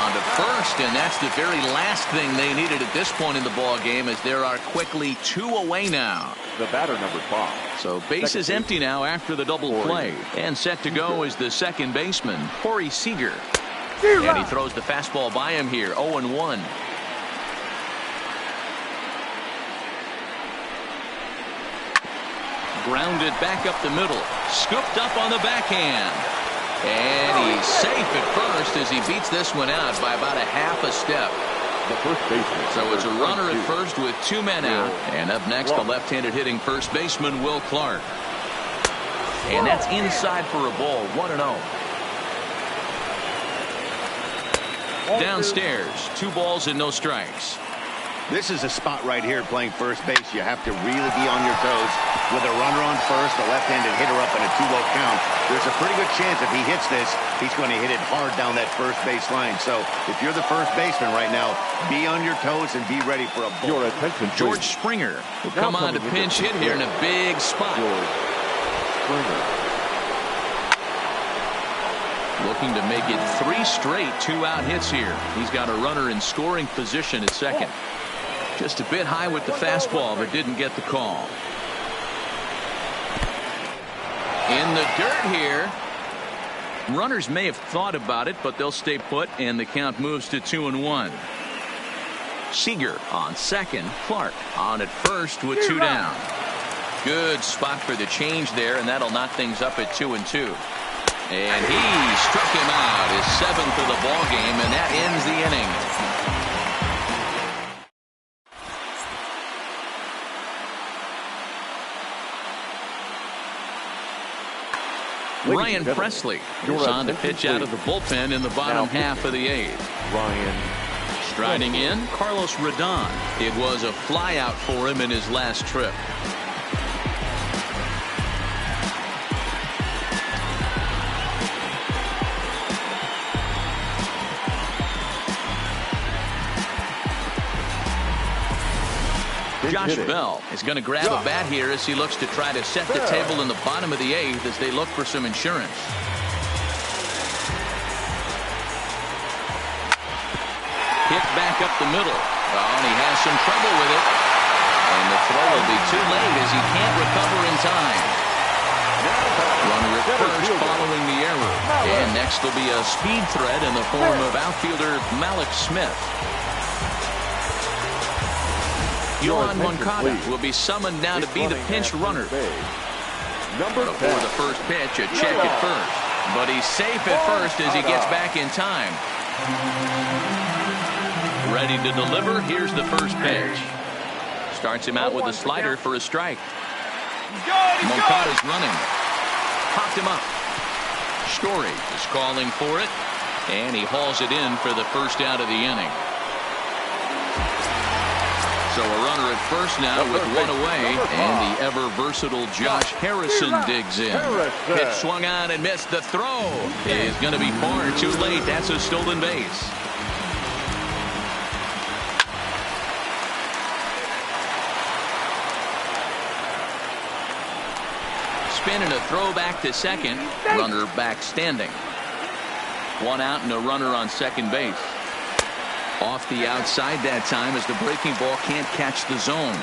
on to first, and that's the very last thing they needed at this point in the ball game, as there are quickly 2 away now. The batter, number 5. So base is empty now after the double play, and set to go is the second baseman, Corey Seager. And he throws the fastball by him here, 0-1. Grounded back up the middle, scooped up on the backhand, and he's safe at first as he beats this one out by about a half a step. The first baseman. So it's a runner at first with 2 men out, and up next the left-handed hitting first baseman Will Clark. And that's inside for a ball, 1-0. Downstairs, 2 balls and no strikes. This is a spot right here playing first base. You have to really be on your toes. With a runner on first, a left-handed hitter up in a 2-0 count, there's a pretty good chance if he hits this, he's going to hit it hard down that first base line. So if you're the first baseman right now, be on your toes and be ready for a ball. Your attention, please. George Springer will come on to pinch hit here in a big spot. George Springer. Looking to make it 3 straight 2-out hits here. He's got a runner in scoring position at second. Just a bit high with the fastball, but didn't get the call. In the dirt here. Runners may have thought about it, but they'll stay put, and the count moves to 2-1. Seager on second. Clark on at first with 2 down. Good spot for the change there, and that'll knock things up at 2-2. And he struck him out, his 7th of the ball game, and that ends the inning. Ryan Presley goes on to pitch out of the bullpen in the bottom half of the 8th. Ryan. Striding in, Carlos Rodon. It was a flyout for him in his last trip. Josh Bell is going to grab a bat here as he looks to try to set the table in the bottom of the 8th as they look for some insurance. Hit back up the middle. Oh, and he has some trouble with it. And the throw will be too late as he can't recover in time. Runner at first following the error. And next will be a speed threat in the form of outfielder Malik Smith. Yohan Moncada will be summoned now to be the pinch runner. Before the first pitch, a check at first. But he's safe at first as he gets back in time. Ready to deliver. Here's the first pitch. Starts him out with a slider for a strike. Moncada's running. Popped him up. Story is calling for it. And he hauls it in for the first out of the inning. So a runner at first now with 1 away, and the ever-versatile Josh Harrison digs in. Hit swung on and missed. The throw is going to be far too late. That's a stolen base. Spin and a throw back to second. Runner back standing. 1 out and a runner on second base. Off the outside that time as the breaking ball can't catch the zone.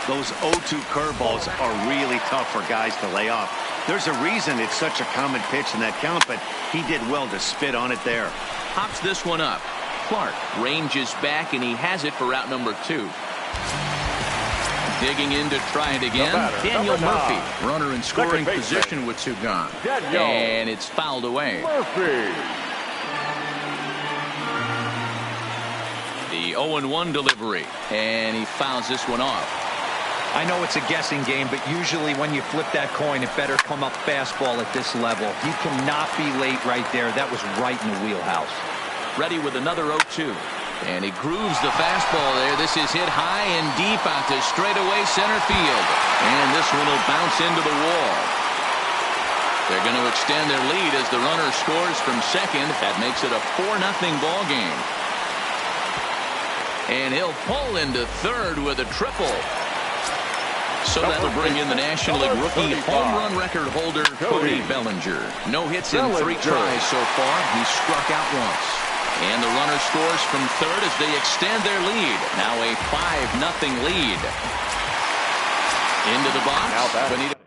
Those 0-2 curveballs are really tough for guys to lay off. There's a reason it's such a common pitch in that count, but he did well to spit on it there. Hops this one up. Clark ranges back, and he has it for out number 2. Digging in to try it again. Daniel Murphy, runner in scoring position with 2 gone. And it's fouled away. The 0-1 delivery, and he fouls this one off. I know it's a guessing game, but usually when you flip that coin, it better come up fastball at this level. You cannot be late right there. That was right in the wheelhouse. Ready with another 0-2. And he grooves the fastball there. This is hit high and deep out to straightaway center field. And this one will bounce into the wall. They're going to extend their lead as the runner scores from second. That makes it a 4-0 ball game. And he'll pull into third with a triple. So that'll bring in the National League rookie home run record holder, Cody Bellinger. No hits in 3 tries so far. He struck out once. And the runner scores from third as they extend their lead. Now a 5-0 lead. Into the box. Benito.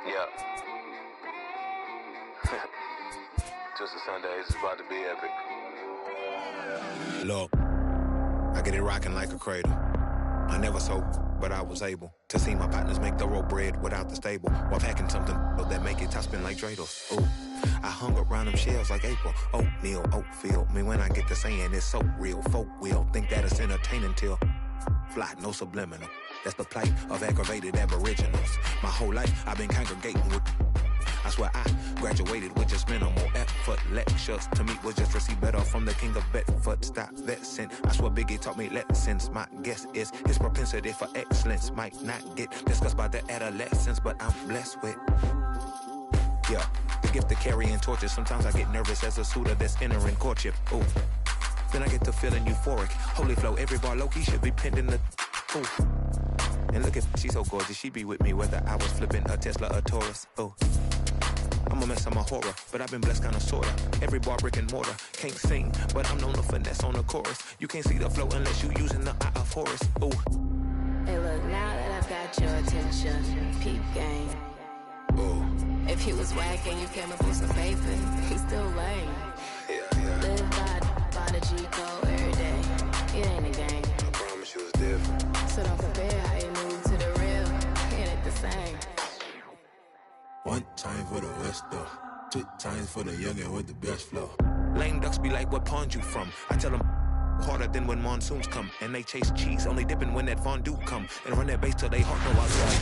Yeah. Twisted Sundays is about to be epic. Look, I get it rocking like a cradle. I never sold, but I was able to see my partners make thorough bread without the stable while packing something that make it top spin like dreidels. Ooh, I hung around them shells like April. Oatmeal, oatfield. Me when I get to saying it's so real. Folk will think that it's entertaining till fly, no subliminal. That's the plight of aggravated aboriginals. My whole life I've been congregating with. I swear I graduated with just minimal effort. Lectures to me was just receive better from the king of Bedford. Stop vexing. I swear Biggie taught me lessons. My guess is his propensity for excellence might not get discussed by the adolescents, but I'm blessed with, yeah, the gift of carrying torches. Sometimes I get nervous as a suitor that's entering courtship. Ooh, then I get to feeling euphoric. Holy flow, every bar low-key should be pinned in the, ooh. And look at, she's so gorgeous, she be with me whether I was flipping a Tesla or Taurus. Ooh, I'm a mess, I'm a horror, but I've been blessed kinda sorta. Every bar brick and mortar, can't sing, but I'm known to finesse on the chorus. You can't see the flow unless you using the eye of Horus. Ooh. Hey look, now that I've got your attention, peep game. Ooh. If he was whack and you came up with some paper, he's still lame. Yeah. Live by the G code every day. It ain't a game. I promise you it's different. So don't compare how you move same. One time for the West, though. 2 times for the youngin' with the best flow. Lame ducks be like, what pond you from? I tell them harder than when monsoons come. And they chase cheese, only dipping when that fondue come. And run that base till they heart go out to like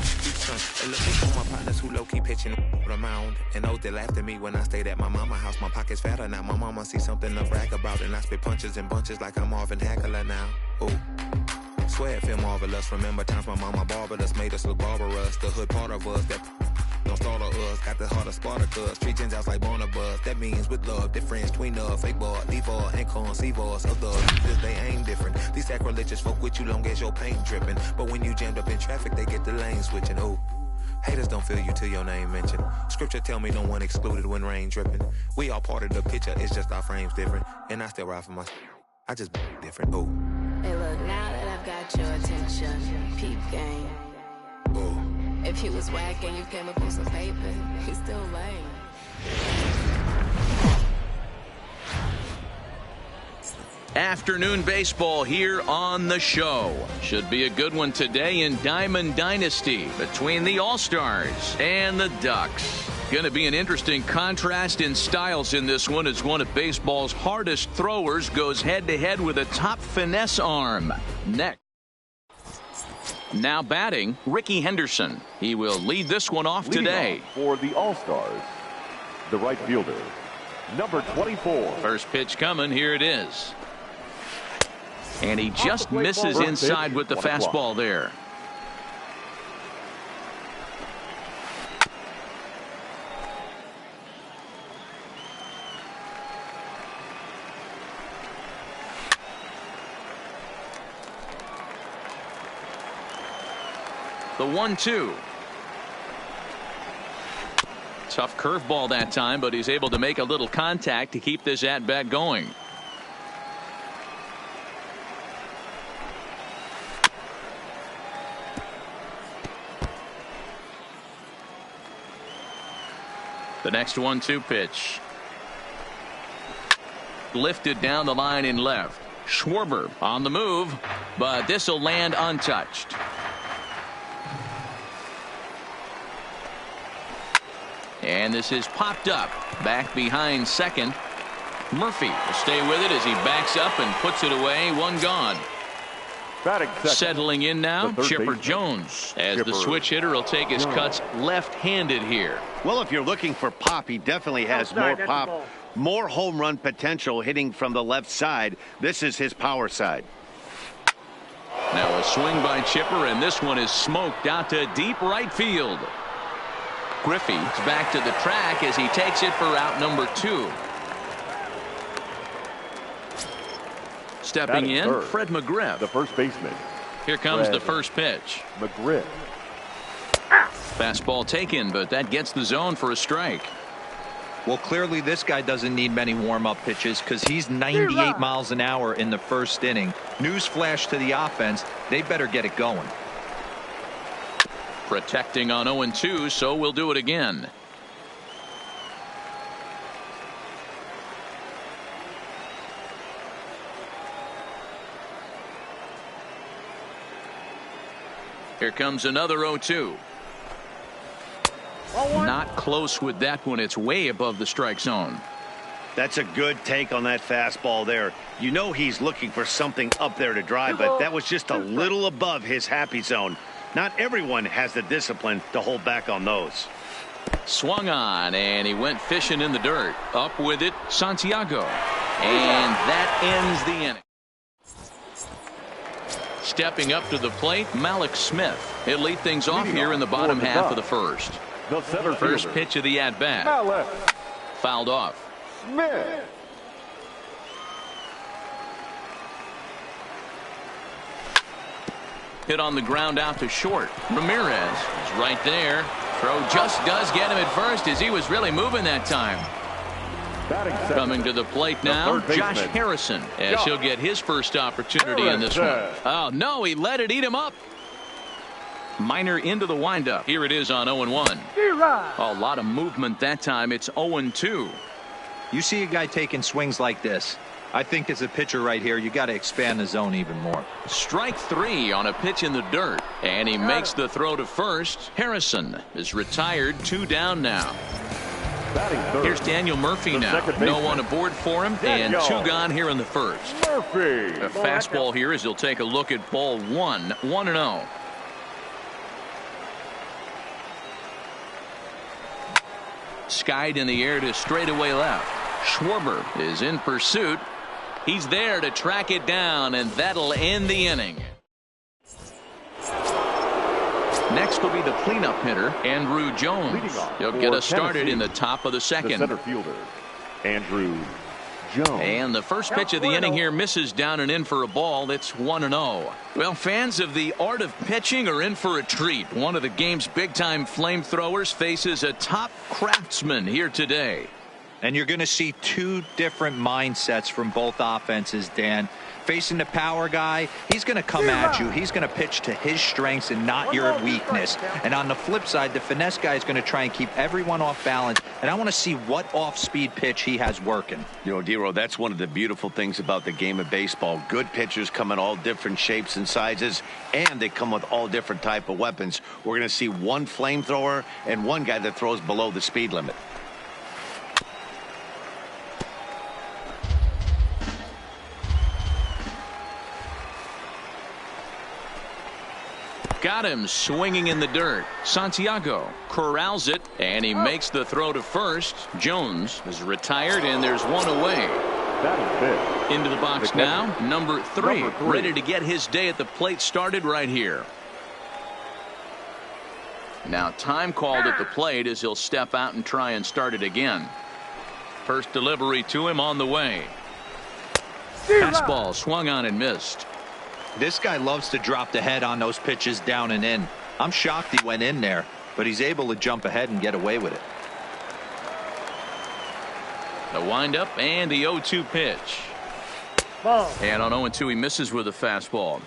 and look for my partners who low-key pitching around. And those that laughed at me when I stayed at my mama's house. My pocket's fatter now. My mama see something to brag about. And I spit punches and bunches like I'm Marvin Hagler now. Ooh. Swear it feel marvelous. Remember times my mama barbered us, made us look barbarous. The hood part of us that don't start of us. Got the heart of Spartacus. Treat gens out like Barnabas. That means with love, difference between us. Fake ball, default, and conceive us. Others, they ain't different. These sacrilegious folk with you long as your paint dripping. But when you jammed up in traffic, they get the lane switching. Ooh. Haters don't feel you till your name mentioned. Scripture tell me no one excluded when rain dripping. We all part of the picture, it's just our frames different. And I still ride for my I just different. Ooh. Hey, look, now that I've got your attention, peep game. Ooh. If he was whack and you came up with some paper, he's still lame. Afternoon baseball here on the show. Should be a good one today in Diamond Dynasty between the All-Stars and the Ducks. Going to be an interesting contrast in styles in this one as one of baseball's hardest throwers goes head-to-head with a top finesse arm. Next. Now batting, Ricky Henderson. He will lead this one off today. For the All-Stars, the right fielder, number 24. First pitch coming. Here it is. And he just misses inside with the fastball there. The 1-2. Tough curveball that time, but he's able to make a little contact to keep this at-bat going. The next 1-2 pitch. Lifted down the line in left. Schwarber on the move, but this will land untouched. And this is popped up back behind second. Murphy will stay with it as he backs up and puts it away. One gone. Settling in now, Chipper Jones, as the switch hitter will take his cuts left-handed here. Well, if you're looking for pop, he definitely has more pop, more home run potential hitting from the left side. This is his power side. Now a swing by Chipper, and this one is smoked out to deep right field. Griffey's back to the track as he takes it for out number 2. Stepping in, third, Fred McGriff, the first baseman. Here comes the first pitch. McGriff. Fastball taken, but that gets the zone for a strike. Well, clearly this guy doesn't need many warm-up pitches because he's 98 miles an hour in the first inning. Newsflash to the offense, they better get it going. Protecting on 0-2, so we'll do it again. Here comes another 0-2. Not close with that one. It's way above the strike zone. That's a good take on that fastball there. You know he's looking for something up there to drive, but that was just a little above his happy zone. Not everyone has the discipline to hold back on those. Swung on, and he went fishing in the dirt. Up with it, Santiago. And that ends the inning. Stepping up to the plate, Malik Smith. He'll lead things off here in the bottom half of the first. First pitch of the at-bat. Fouled off. Smith. Hit on the ground out to short. Ramirez is right there. Throw just does get him at first as he was really moving that time. Coming to the plate now, Josh Harrison, as he'll get his first opportunity in this one. Oh, no, he let it eat him up. Minor into the windup. Here it is on 0-1. A lot of movement that time. It's 0-2. You see a guy taking swings like this. I think as a pitcher right here, you got to expand the zone even more. Strike 3 on a pitch in the dirt, and he makes the throw to first. Harrison is retired, 2 down now. Here's Daniel Murphy now. No one aboard for him, and 2 gone here in the first. Murphy. A fastball here as he'll take a look at ball 1, 1-0. Skied in the air to straightaway left. Schwarber is in pursuit. He's there to track it down, and that'll end the inning. Next will be the cleanup hitter, Andrew Jones. He'll get us started in the top of the second. The center fielder, Andrew Jones. And the first pitch of the inning here misses down and in for a ball. It's 1-0. Well, fans of the art of pitching are in for a treat. One of the game's big-time flamethrowers faces a top craftsman here today. And you're going to see 2 different mindsets from both offenses, Dan. Facing the power guy, he's going to come at you. He's going to pitch to his strengths and not your weakness. And on the flip side, the finesse guy is going to try and keep everyone off balance. And I want to see what off-speed pitch he has working. You know, Dero, that's one of the beautiful things about the game of baseball. Good pitchers come in all different shapes and sizes, and they come with all different type of weapons. We're going to see one flamethrower and one guy that throws below the speed limit. Got him swinging in the dirt. Santiago corrals it, and he makes the throw to first. Jones is retired, and there's 1 away. Into the box now, number 3, ready to get his day at the plate started right here. Now time called at the plate as he'll step out and try and start it again. First delivery to him on the way. Fastball swung on and missed. This guy loves to drop the head on those pitches down and in. I'm shocked he went in there, but he's able to jump ahead and get away with it. The windup and the 0-2 pitch. And on 0-2 he misses with a fastball.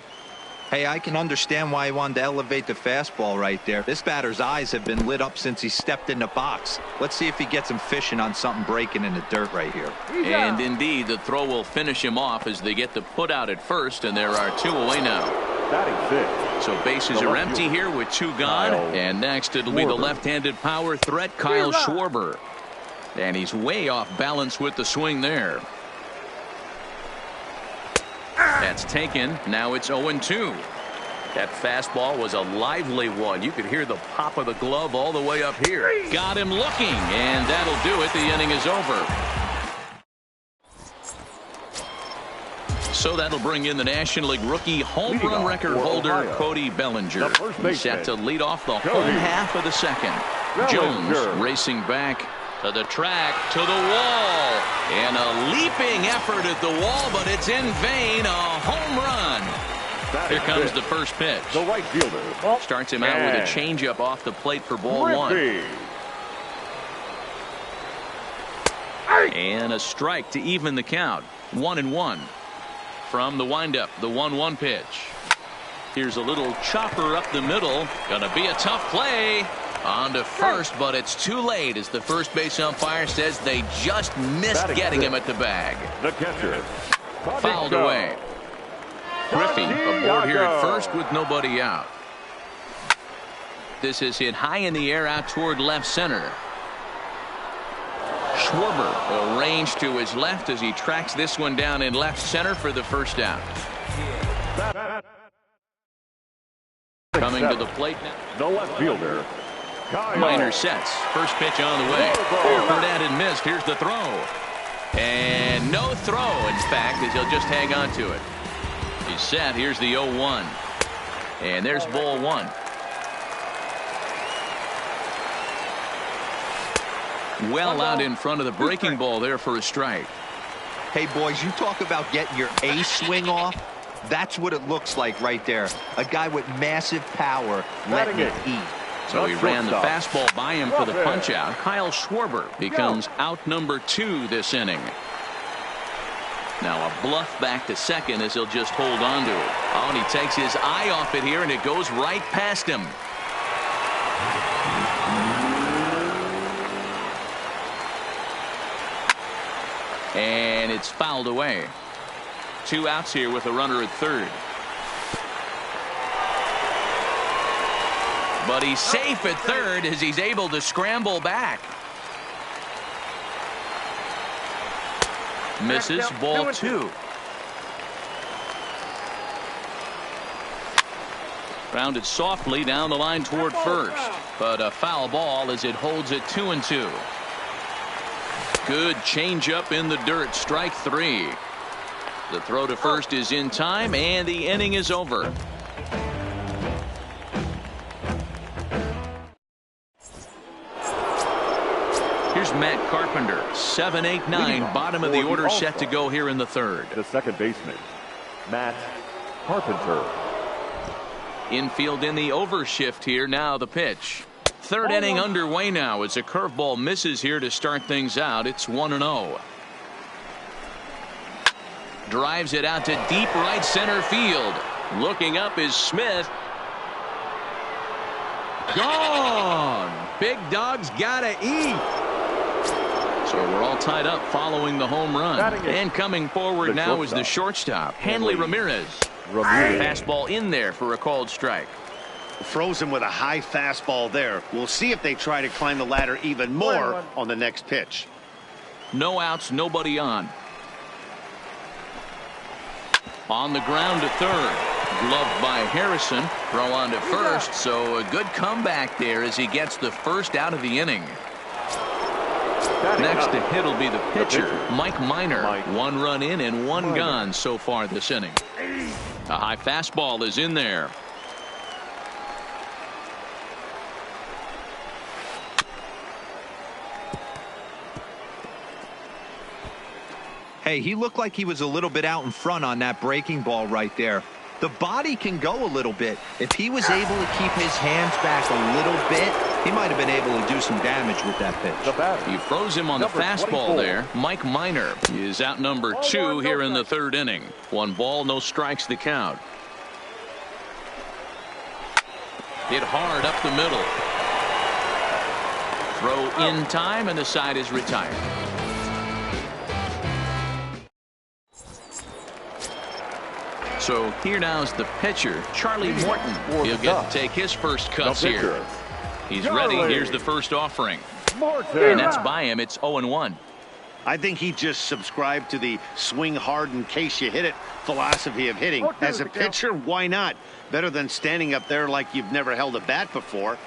Hey, I can understand why he wanted to elevate the fastball right there. This batter's eyes have been lit up since he stepped in the box. Let's see if he gets him fishing on something breaking in the dirt right here. And indeed, the throw will finish him off as they get the put out at first, and there are 2 away now. So bases are empty here with 2 gone. And next it'll be the left-handed power threat, Kyle Schwarber. And he's way off balance with the swing there. That's taken. Now it's 0-2. That fastball was a lively one. You could hear the pop of the glove all the way up here. Got him looking, and that'll do it. The inning is over. So that'll bring in the National League rookie home run record holder, Cody Bellinger. He's set to lead off the home half of the second. Jones racing back to the track, to the wall, and a leaping effort at the wall, but it's in vain. A home run. Here comes the first pitch. The right fielder starts him out with a changeup off the plate for ball 1. And a strike to even the count. 1-1 from the windup. The 1-1 pitch. Here's a little chopper up the middle. Gonna be a tough play. On to first, but it's too late as the first base umpire says they just missed getting him at the bag. The catcher. Fouled away. Griffey aboard here at first with nobody out. This is hit high in the air out toward left center. Schwarber will range to his left as he tracks this one down in left center for the first out. Coming to the plate now. The left fielder. Minor sets. First pitch on the way. Offered and missed. Here's the throw. And no throw, in fact, as he'll just hang on to it. He's set. Here's the 0-1. And there's ball 1. Well out in front of the breaking ball there for a strike. Hey, boys, you talk about getting your A swing off. That's what it looks like right there. A guy with massive power letting it eat. So he ran the fastball by him for the punch out. Kyle Schwarber becomes out number 2 this inning. Now a bluff back to second as he'll just hold on to it. Oh, and he takes his eye off it here, and it goes right past him. And it's fouled away. 2 outs here with a runner at third. But he's safe at third as he's able to scramble back. Misses, ball 2. Grounded softly down the line toward first, but a foul ball as it holds it 2-2. Good changeup in the dirt, strike 3. The throw to first is in time, and the inning is over. Here's Matt Carpenter, 7, 8, 9, bottom of the order, set to go here in the third. The second baseman, Matt Carpenter. Infield in the overshift here. Now the pitch. Third inning underway now as a curveball misses here to start things out. It's 1-0. Drives it out to deep right center field. Looking up is Smith. Gone. Big dog's gotta eat. So we're all tied up following the home run. And coming forward now is the shortstop, Hanley Ramirez. Fastball in there for a called strike. Froze him with a high fastball there. We'll see if they try to climb the ladder even more on the next pitch. No outs, nobody on. On the ground to third. Gloved by Harrison. Throw on to first. So a good comeback there as he gets the first out of the inning. Next to hit will be the pitcher, Mike Minor. 1 run in and 1 gone so far this inning. A high fastball is in there. Hey, he looked like he was a little bit out in front on that breaking ball right there. The body can go a little bit. If he was able to keep his hands back a little bit, he might have been able to do some damage with that pitch. He froze him on the fastball there. Mike Minor is out number 2 here in the third inning. 1 ball, no strikes the count. Hit hard up the middle. Throw in time, and the side is retired. So here now is the pitcher, Charlie Morton. He'll get to take his first cuts here. He's ready. Here's the first offering. And that's by him. It's 0-1. I think he just subscribed to the swing hard in case you hit it philosophy of hitting. As a pitcher, why not? Better than standing up there like you've never held a bat before.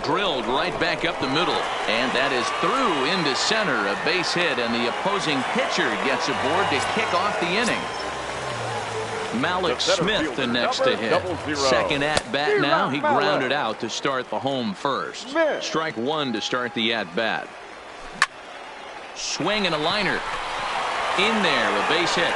Drilled right back up the middle, and that is through into center. A base hit, and the opposing pitcher gets aboard to kick off the inning. Malik Smith the next to hit. Second at bat now. He grounded out to start the home first. Strike 1 to start the at bat. Swing and a liner. In there, a base hit.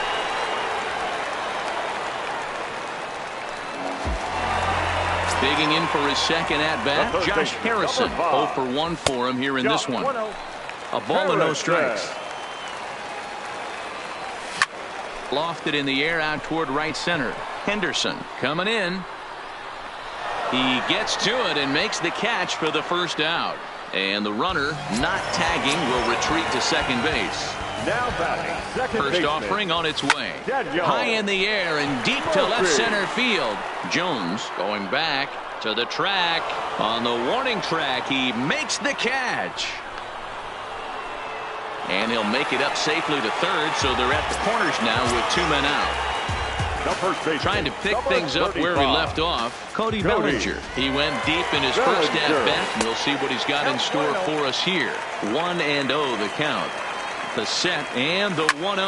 Digging in for his second at-bat, Josh Harrison. 0 for 1 for him here in this one. A ball and no strikes. Lofted in the air out toward right center. Henderson coming in. He gets to it and makes the catch for the first out. And the runner, not tagging, will retreat to second base. Now batting, second First baseman, offering on its way. Daniel. High in the air and deep to left center field. Jones going back to the track. On the warning track, he makes the catch. And he'll make it up safely to third, so they're at the corners now with 2 men out. Trying to pick things up where we left off, Cody Bellinger. He went deep in his first at-bat. We'll see what he's got in store for us here. 1-0 the count. The set and the 1-0.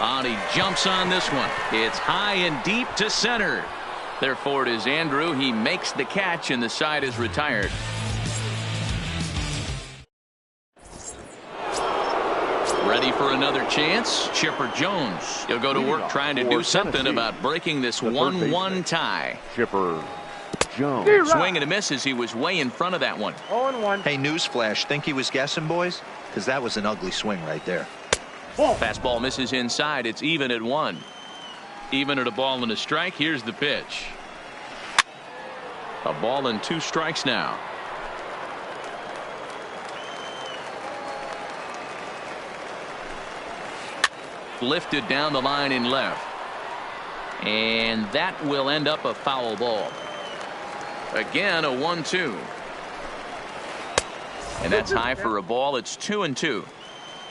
And he jumps on this one. It's high and deep to center. Therefore, it is Andrew. He makes the catch, and the side is retired. Ready for another chance? Chipper Jones. He'll go to work trying to do something about breaking this 1-1 tie. Chipper Jones. Swing and a miss as he was way in front of that one. 0-1. Hey, newsflash. Think he was guessing, boys? Because that was an ugly swing right there. Fastball misses inside. It's even at 1. Even at a ball and a strike. Here's the pitch. A ball and 2 strikes now. lifted down the line in left. And that will end up a foul ball. Again, a 1-2. And that's high for a ball. It's 2-2.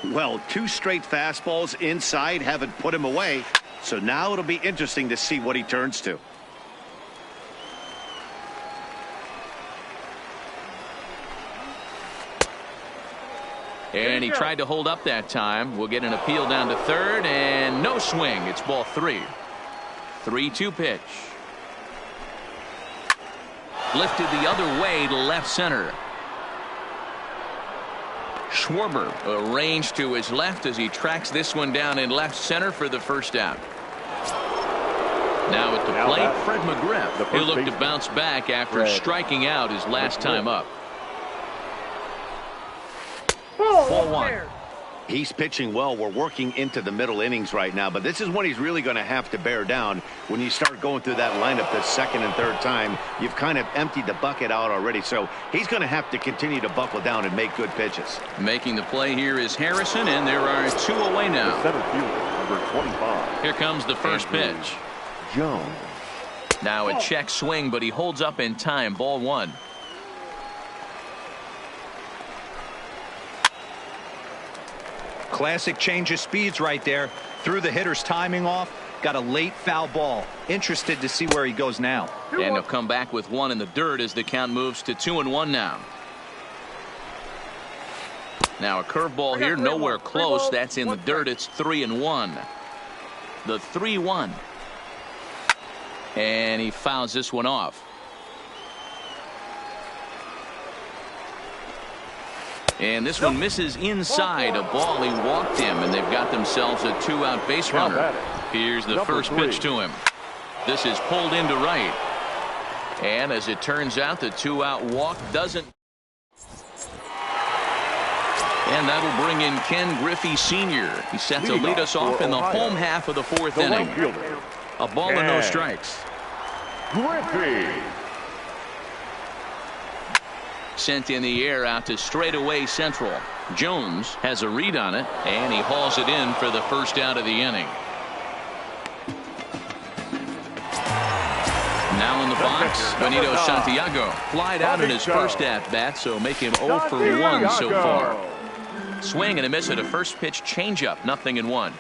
Well, 2 straight fastballs inside haven't put him away. So now it'll be interesting to see what he turns to. And he tried to hold up that time. We'll get an appeal down to third, and no swing. It's ball 3. 3-2 pitch. Lifted the other way to left center. Schwarber arranged to his left as he tracks this one down in left center for the first out. Now at the plate, Fred McGriff. He'll look to bounce back after striking out his last time up. Ball 1. He's pitching well. We're working into the middle innings right now, but this is when he's really going to have to bear down. When you start going through that lineup the second and third time, you've kind of emptied the bucket out already. So he's going to have to continue to buckle down and make good pitches. Making the play here is Harrison, and there are 2 away now. The center fielder, number 25. Here comes the first pitch. Jones. Now a check swing, but he holds up in time. Ball 1. Classic change of speeds right there. Threw the hitter's timing off. Got a late foul ball. Interested to see where he goes now. And he'll come back with 1 in the dirt as the count moves to 2-1 now. Now a curveball here, nowhere close. That's in the dirt. It's 3-1. The 3-1. And he fouls this one off. And this one misses inside. A ball. He walked him, and they've got themselves a 2-out base runner. Here's the first pitch to him. This is pulled into right. And as it turns out, the 2-out walk doesn't. And that'll bring in Ken Griffey Sr. He's set to lead us off in the home half of the 4th inning. A ball and no strikes. Griffey. Sent in the air out to straightaway central. Jones has a read on it, and he hauls it in for the first out of the inning. Now in the box, Benito Santiago flied out in his first at-bat, so make him 0 for 1 so far. Swing and a miss at a first pitch changeup, 0-1.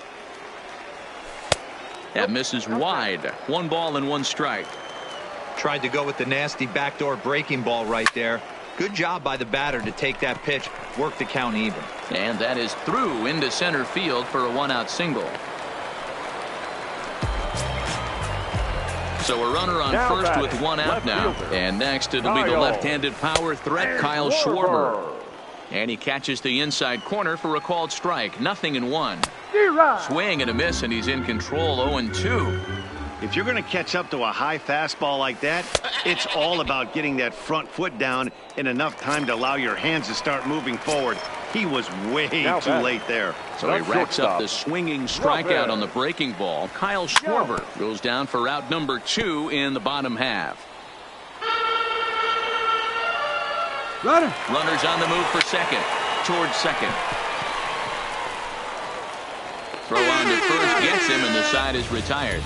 That misses wide. 1 ball and 1 strike. Tried to go with the nasty backdoor breaking ball right there. Good job by the batter to take that pitch, work the count even. And that is through into center field for a 1-out single. So a runner on first with 1 out now. And next it'll be the left-handed power threat, Kyle Schwarber. And he catches the inside corner for a called strike. 0-1. Swing and a miss, and he's in control. 0-2. If you're going to catch up to a high fastball like that, it's all about getting that front foot down in enough time to allow your hands to start moving forward. He was way too late there. So he racks up the swinging strikeout on the breaking ball. Kyle Schwarber goes down for out number 2 in the bottom half. Runners on the move for second. Towards second. Throw on to first gets him, and the side is retired.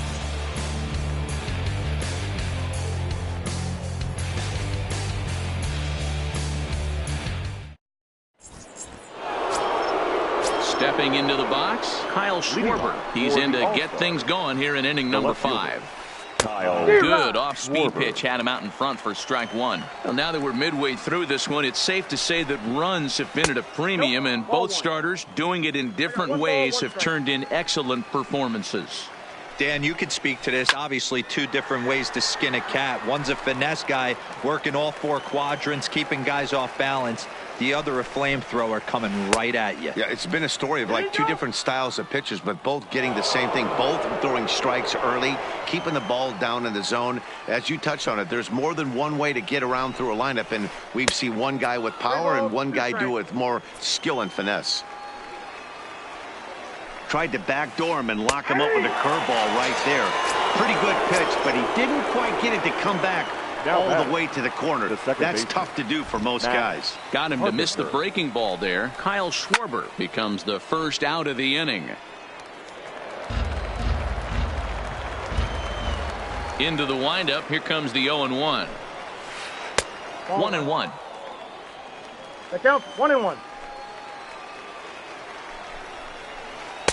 Stepping into the box, Kyle Schwarber. He's in to get things going here in inning number 5. Good off-speed pitch had him out in front for strike 1. Well, now that we're midway through this one, it's safe to say that runs have been at a premium, and both starters, doing it in different ways, have turned in excellent performances. Dan, you could speak to this. Obviously, 2 different ways to skin a cat. One's a finesse guy, working all 4 quadrants, keeping guys off balance. The other a flamethrower coming right at you. Yeah, it's been a story of like 2 different styles of pitchers, but both getting the same thing. Both throwing strikes early, keeping the ball down in the zone. As you touched on it, there's more than one way to get around through a lineup, and we've seen one guy with power and one guy do it with more skill and finesse. Tried to backdoor him and lock him up with a curveball right there. Pretty good pitch, but he didn't quite get it to come back all the way to the corner. That's tough to do for most guys. Got him to miss the breaking ball there. Kyle Schwarber becomes the first out of the inning. Into the windup. Here comes the 0-1. 1-1. That counts. 1-1.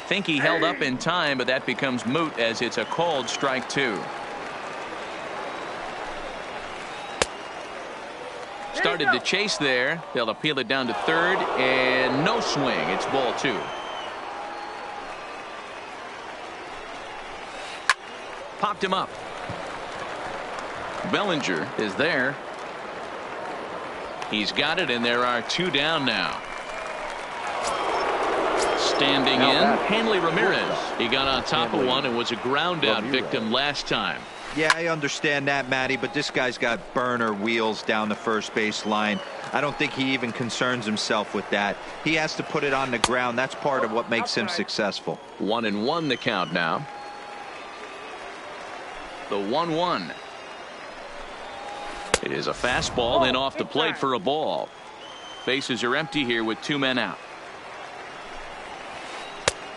Think he held up in time, but that becomes moot as it's a called strike 2. Started to chase there. They'll appeal it down to third, and no swing. It's ball 2. Popped him up. Bellinger is there. He's got it, and there are 2 down now. Standing in, Hanley Ramirez. He got on top of one and was a ground out victim last time. Yeah, I understand that, Matty, but this guy's got burner wheels down the first base line. I don't think he even concerns himself with that. He has to put it on the ground. That's part of what makes him successful. 1-1 the count now. The 1-1. It is a fastball and off the plate for a ball. Bases are empty here with 2 men out.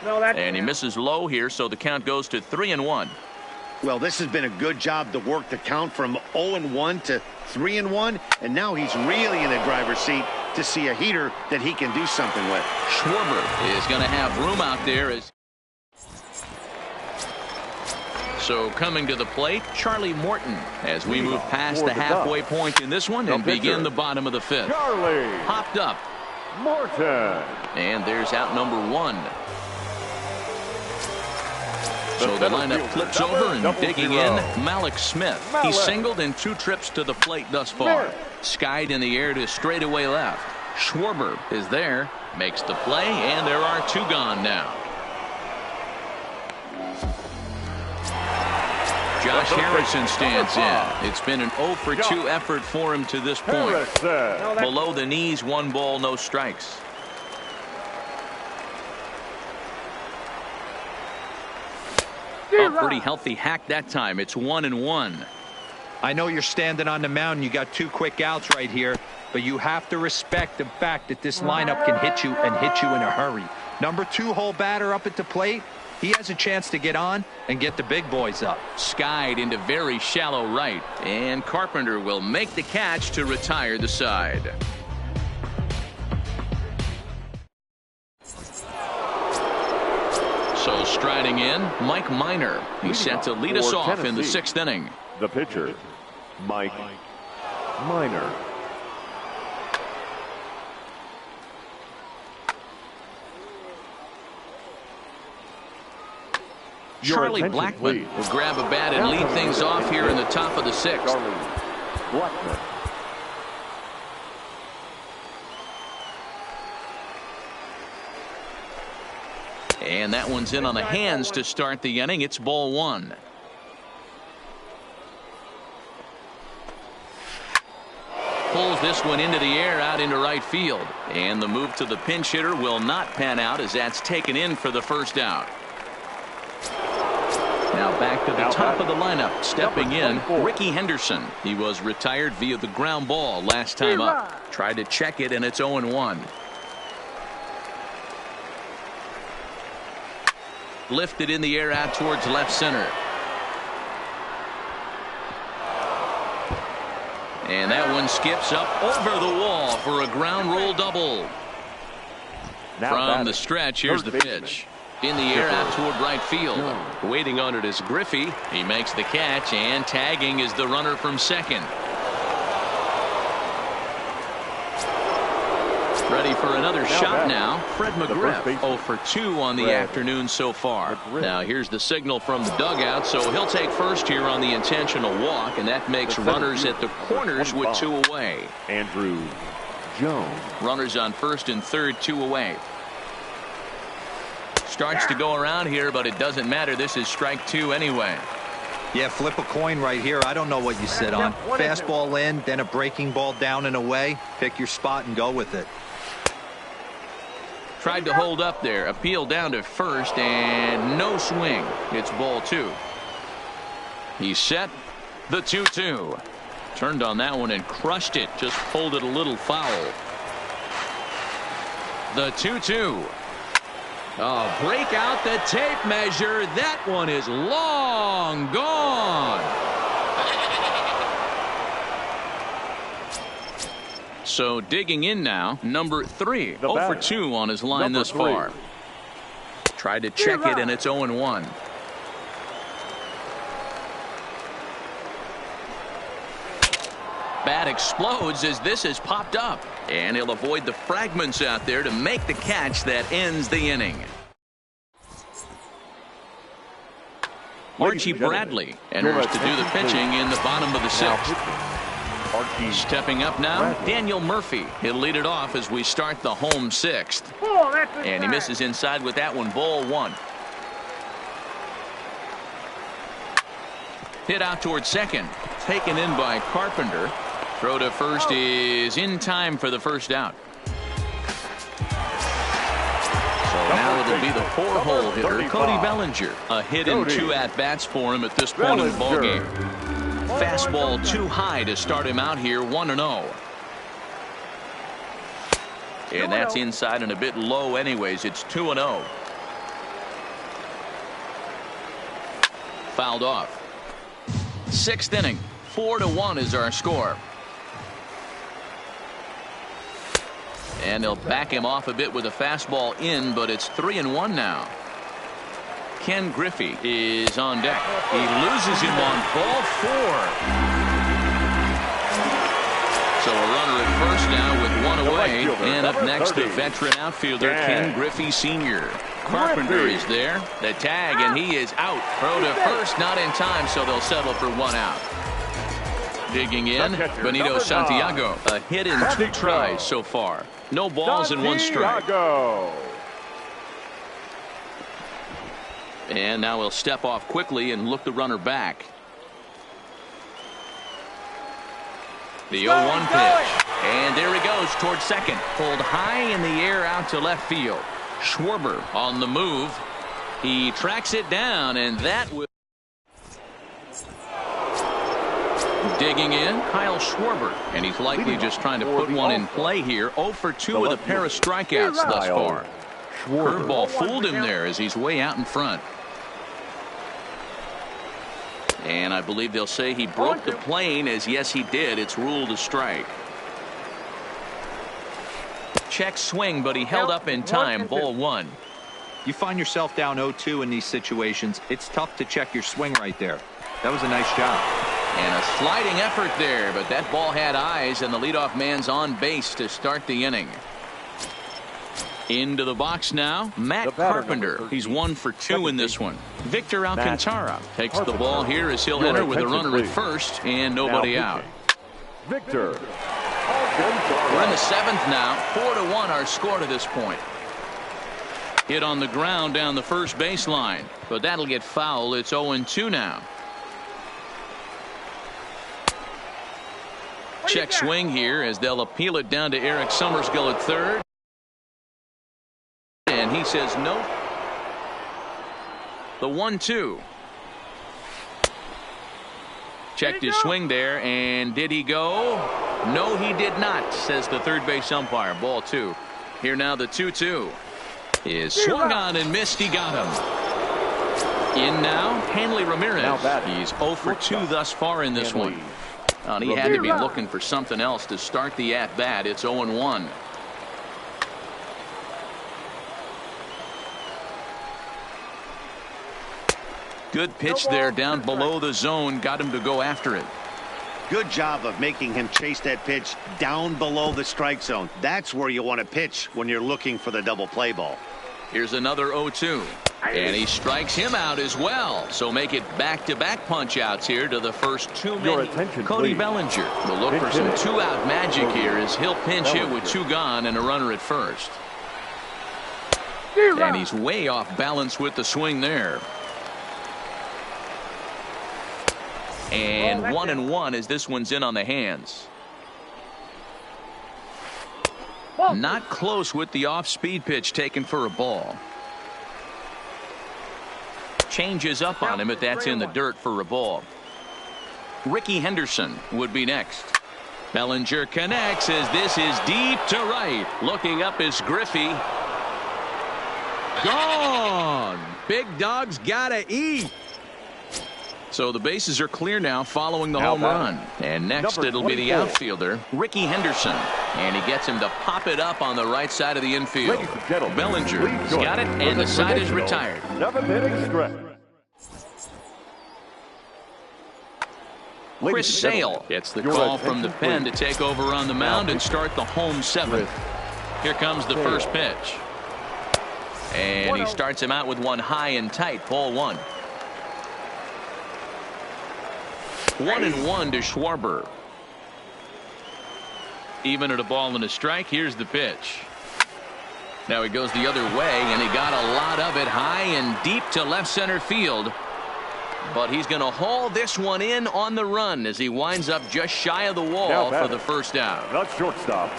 And he misses low here, so the count goes to 3-1. Well, this has been a good job to work the count from 0-1 to 3-1, and now he's really in the driver's seat to see a heater that he can do something with. Schwarber is going to have room out there. So coming to the plate, Charlie Morton, as we move past the halfway point in this one and begin the bottom of the 5th. Charlie Hopped up. Morton. And there's out number 1. So the lineup flips over and digging in, Malik Smith. He singled in 2 trips to the plate thus far. Skied in the air to straightaway left. Schwarber is there, makes the play, and there are 2 gone now. Josh Harrison stands in. It's been an 0 for 2 effort for him to this point. Below the knees, 1 ball, no strikes. A pretty healthy hack that time. It's 1-1. I know you're standing on the mound. You got 2 quick outs right here, but you have to respect the fact that this lineup can hit you and hit you in a hurry. Number 2 hole batter up at the plate. He has a chance to get on and get the big boys up. Skied into very shallow right, and Carpenter will make the catch to retire the side. So striding in, Mike Minor. He's set to lead us off in the 6th inning. The pitcher, Mike Minor. Charlie Blackmon will grab a bat and lead things off here in the top of the 6th. Charlie Blackmon. And that one's in on the hands to start the inning. It's ball 1. Pulls this one into the air out into right field. And the move to the pinch hitter will not pan out as that's taken in for the first out. Now back to the top of the lineup. Stepping in, Ricky Henderson. He was retired via the ground ball last time up. Tried to check it, and it's 0-1. Lifted in the air out towards left center. And that one skips up over the wall for a ground roll double. From the stretch, here's the pitch. In the air out toward right field. Waiting on it is Griffey. He makes the catch, and tagging is the runner from second. Ready for another shot now. Fred McGriff 0 for 2 on the afternoon so far. Now here's the signal from the dugout, so he'll take first here on the intentional walk, and that makes runners at the corners with 2 away. Andrew Jones. Runners on first and third, 2 away. Starts to go around here, but it doesn't matter. This is strike 2 anyway. Yeah, flip a coin right here. I don't know what you sit on. Fastball in, then a breaking ball down and away. Pick your spot and go with it. Tried to hold up there. Appeal down to first, and no swing. It's ball 2. He's set. The 2-2. Turned on that one and crushed it. Just pulled it a little foul. The 2-2. Oh, break out the tape measure. That one is long gone. So digging in now, number 3. 0 for 2 on his line thus far. Tried to check it, and it's 0-1. Bat explodes as this is popped up. And he'll avoid the fragments out there to make the catch that ends the inning. Archie Bradley enters to do the pitching in the bottom of the 6th. Stepping up now, Daniel Murphy. He'll lead it off as we start the home 6th. And he misses inside with that one. Ball 1. Hit out towards second. Taken in by Carpenter. Throw to first is in time for the first out. So now it'll be the 4-hole hitter, Cody Bellinger. A hit in 2 at-bats for him at this point in the ballgame. Fastball too high to start him out here, 1-0. And that's inside and a bit low anyways. It's 2-0. Fouled off. 6th inning. 4-1 is our score. And they'll back him off a bit with a fastball in, but it's 3-1 now. Ken Griffey is on deck. He loses him on ball 4. So a runner at first now with 1 away. And up next, the veteran outfielder, Ken Griffey Sr. Carpenter is there. The tag, and he is out. Throw to first, not in time, so they'll settle for 1 out. Digging in, Benito Santiago. A hit in 2 tries so far. No balls and 1 strike. And now he'll step off quickly and look the runner back. The 0-1 pitch. And there he goes towards second. Pulled high in the air out to left field. Schwarber on the move. He tracks it down, and that will. Digging in, Kyle Schwarber, and he's likely just trying to put one in play here. 0 for 2 with a pair of strikeouts thus far. Curveball fooled him there as he's way out in front. And I believe they'll say he broke the plane, as yes he did. It's ruled a strike. Check swing, but he held up in time. Ball 1. You find yourself down 0-2 in these situations. It's tough to check your swing right there. That was a nice job. And a sliding effort there, but that ball had eyes, and the leadoff man's on base to start the inning. Into the box now, Matt Carpenter. He's 1 for 2 in this one. Victor Alcantara takes the ball here as he'll enter with a runner at first and nobody out. Victor. We're in the 7th now. 4-1 our score to this point. Hit on the ground down the first baseline, but that'll get foul. It's 0-2 now. Check swing here as they'll appeal it down to Eric Summerskill at third. And he says no. The 1-2. Checked his swing there, and did he go? No, he did not, says the third base umpire. Ball 2. Here now the 2-2. Is swung on and missed. He got him. In now, Hanley Ramirez. He's 0 for 2 thus far in this one. And he had to be looking for something else to start the at-bat. It's 0-1. Good pitch there down below the zone. Got him to go after it. Good job of making him chase that pitch down below the strike zone. That's where you want to pitch when you're looking for the double play ball. Here's another 0-2. And he strikes him out as well. So make it back-to-back punch-outs here to the first 2 minutes. Cody Bellinger will look for some 2-out magic here as he'll pinch hit with 2 gone and a runner at first. And he's way off balance with the swing there. And 1-1 as this one's in on the hands. Not close with the off-speed pitch taken for a ball. Changes up on him, but that's in the dirt for a ball. Ricky Henderson would be next. Bellinger connects as this is deep to right. Looking up is Griffey. Gone. Big dog's gotta eat. So the bases are clear now following the home run. And next it'll be the outfielder, Ricky Henderson. And he gets him to pop it up on the right side of the infield. Bellinger's got it, and the side is retired. 7th-inning stretch. Chris Sale gets the call from the pen to take over on the mound and start the home 7th. Here comes the first pitch. And he starts him out with one high and tight, ball 1. 1-1 to Schwarber. Even at a ball and a strike. Here's the pitch. Now he goes the other way, and he got a lot of it high and deep to left center field. But he's going to haul this one in on the run as he winds up just shy of the wall for the first out. Not shortstop.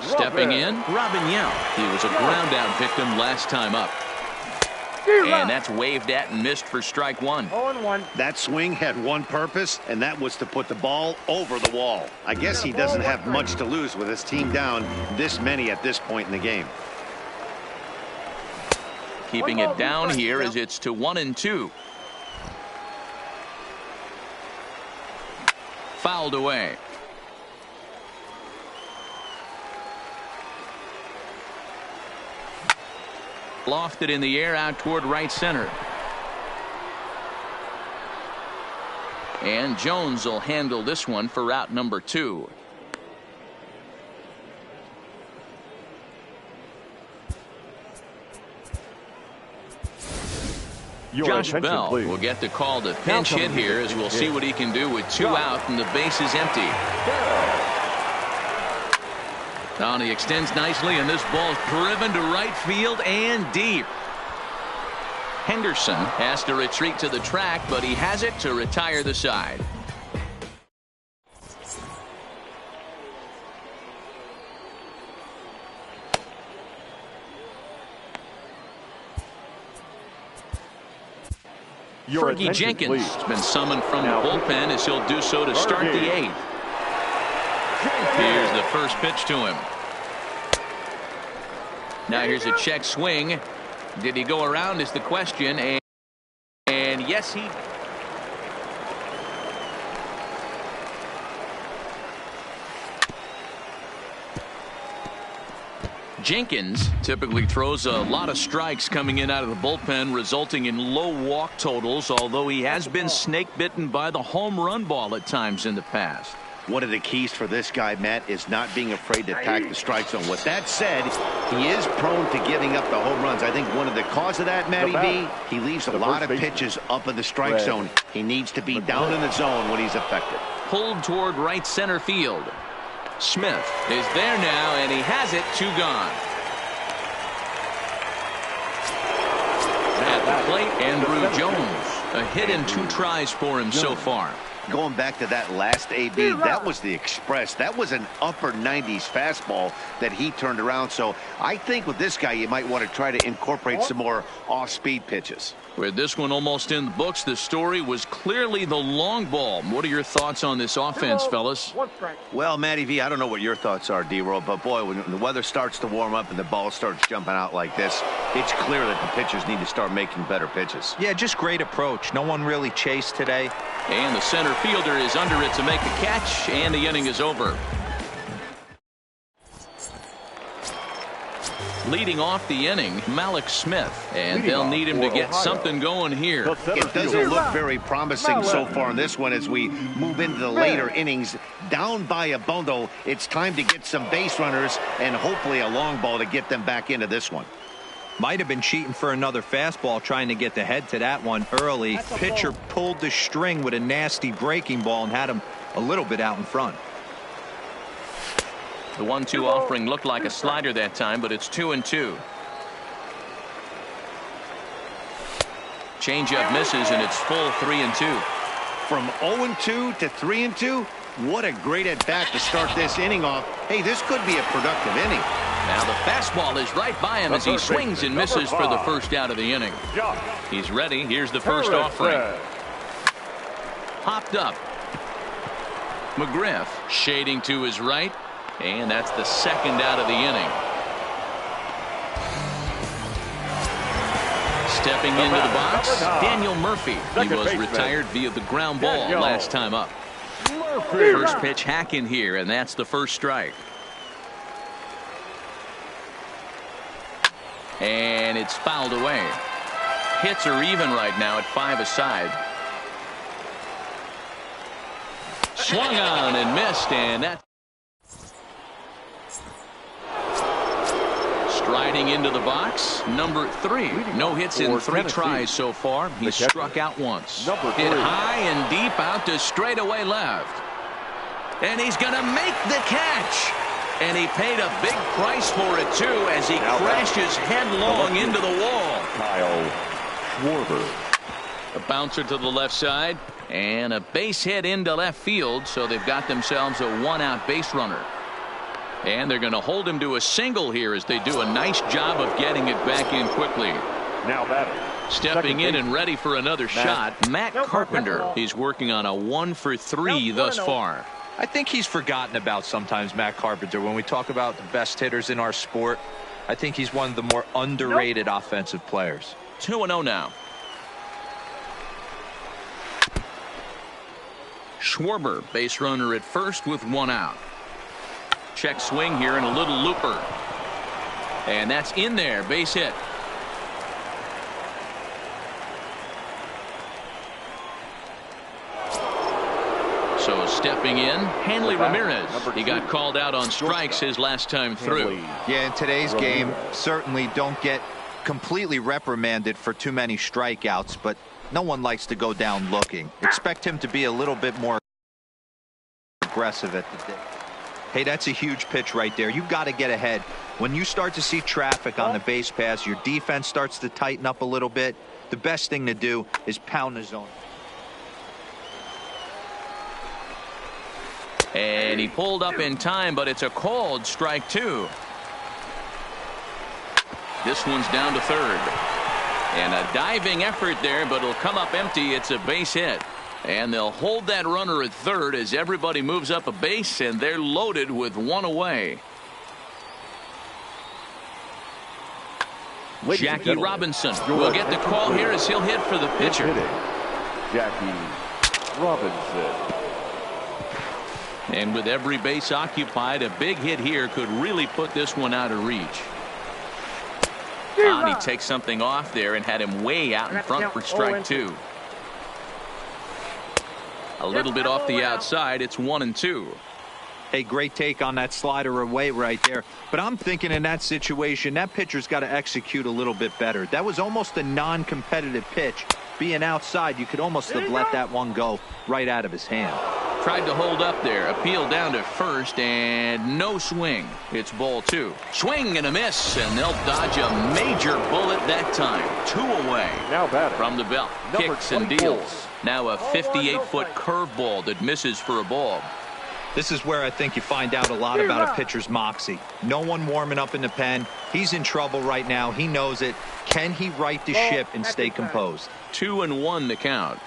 Stepping in, Robin Yount. He was a ground out victim last time up. And that's waved at and missed for strike 1. 0-1. That swing had one purpose, and that was to put the ball over the wall. I guess he doesn't have much to lose with his team down this many at this point in the game. Keeping it down here as it's to 1-2. Fouled away. Lofted in the air out toward right center. And Jones will handle this one for route number 2. Josh Bell will get the call to pinch hit here, as we'll see what he can do with 2 out and the base is empty. Now he extends nicely, and this ball's driven to right field and deep. Henderson has to retreat to the track, but he has it to retire the side. Fergie Jenkins has been summoned from the bullpen as he'll do so to start the 8th. Here's the first pitch to him. Now here's a check swing. Did he go around is the question, and yes, he. Jenkins typically throws a lot of strikes coming in out of the bullpen, resulting in low walk totals, although he has been snake bitten by the home run ball at times in the past. One of the keys for this guy, Matt, is not being afraid to attack the strike zone. With that said, he is prone to giving up the home runs. I think one of the cause of that, Matty B, he leaves a lot of pitches up in the strike zone. He needs to be down in the zone when he's effective. Pulled toward right center field. Smith is there now, and he has it. 2 gone. At the plate, Andrew Jones. A hit in 2 tries for him so far. Going back to that last AB, that was the express. That was an upper 90s fastball that he turned around. So I think with this guy, you might want to try to incorporate some more off-speed pitches. With this one almost in the books, the story was clearly the long ball. What are your thoughts on this offense, fellas? Well, Matty V, I don't know what your thoughts are, D-Roll, but boy, when the weather starts to warm up and the ball starts jumping out like this, it's clear that the pitchers need to start making better pitches. Yeah, just great approach. No one really chased today. And the center fielder is under it to make the catch, and the inning is over. Leading off the inning, Malik Smith, and they'll need him to get something going here. It doesn't look very promising so far in this one as we move into the later innings. Down by a bundle, it's time to get some base runners and hopefully a long ball to get them back into this one. Might have been cheating for another fastball, trying to get the head to that one early. Pitcher pulled the string with a nasty breaking ball and had him a little bit out in front. The 1-2 offering looked like a slider that time, but it's 2-2. Changeup misses, and it's full 3-2. From 0-2 to 3-2, what a great at-bat to start this inning off. Hey, this could be a productive inning. Now the fastball is right by him as he swings and misses for the first out of the inning. He's ready. Here's the first offering. Popped up. McGriff shading to his right. And that's the second out of the inning. Stepping into the box, Daniel Murphy. He was retired via the ground ball last time up. First pitch hacking here, and that's the first strike. And it's fouled away. Hits are even right now at 5 aside. Swung on and missed, and that. Striding into the box, number 3. No hits in 3 tries so far. He struck out once. Hit high and deep out to straightaway left. And he's going to make the catch. And he paid a big price for it, too, as he crashes headlong into the wall. Kyle Schwarber. A bouncer to the left side. And a base hit into left field, so they've got themselves a 1-out base runner. And they're going to hold him to a single here as they do a nice job of getting it back in quickly. Now batting. Stepping in and ready for another shot, Matt Carpenter. He's working on a 1 for 3 thus far. I think he's forgotten about sometimes, Matt Carpenter. When we talk about the best hitters in our sport, I think he's one of the more underrated offensive players. 2-0 now. Schwarber, base runner at first with 1 out. Check swing here and a little looper. And that's in there, base hit. So stepping in, Hanley Ramirez. He got called out on strikes his last time through. Yeah, in today's game, certainly don't get completely reprimanded for too many strikeouts, but no one likes to go down looking. Expect him to be a little bit more aggressive at the day. Hey, that's a huge pitch right there. You've got to get ahead. When you start to see traffic on the base pass, your defense starts to tighten up a little bit. The best thing to do is pound the zone. And he pulled up in time, but it's a called strike 2. This one's down to third. And a diving effort there, but it'll come up empty. It's a base hit. And they'll hold that runner at third as everybody moves up a base, and they're loaded with 1 away. Jackie Robinson will get the call here as he'll hit for the pitcher. Jackie Robinson. And with every base occupied, a big hit here could really put this one out of reach. He takes something off there and had him way out in front for strike 2. A little bit off the outside. It's 1-2. Hey, great take on that slider away right there. But I'm thinking in that situation, that pitcher's got to execute a little bit better. That was almost a non-competitive pitch. Being outside, you could almost have let that one go right out of his hand. Tried to hold up there. Appeal down to first, and no swing. It's ball 2. Swing and a miss, and they'll dodge a major bullet that time. 2 away. Now batting from the belt. Kicks and deals. Now a 58-foot curveball that misses for a ball. This is where I think you find out a lot about a pitcher's moxie. No one warming up in the pen. He's in trouble right now. He knows it. Can he right the ship and stay composed? 2-1 the count.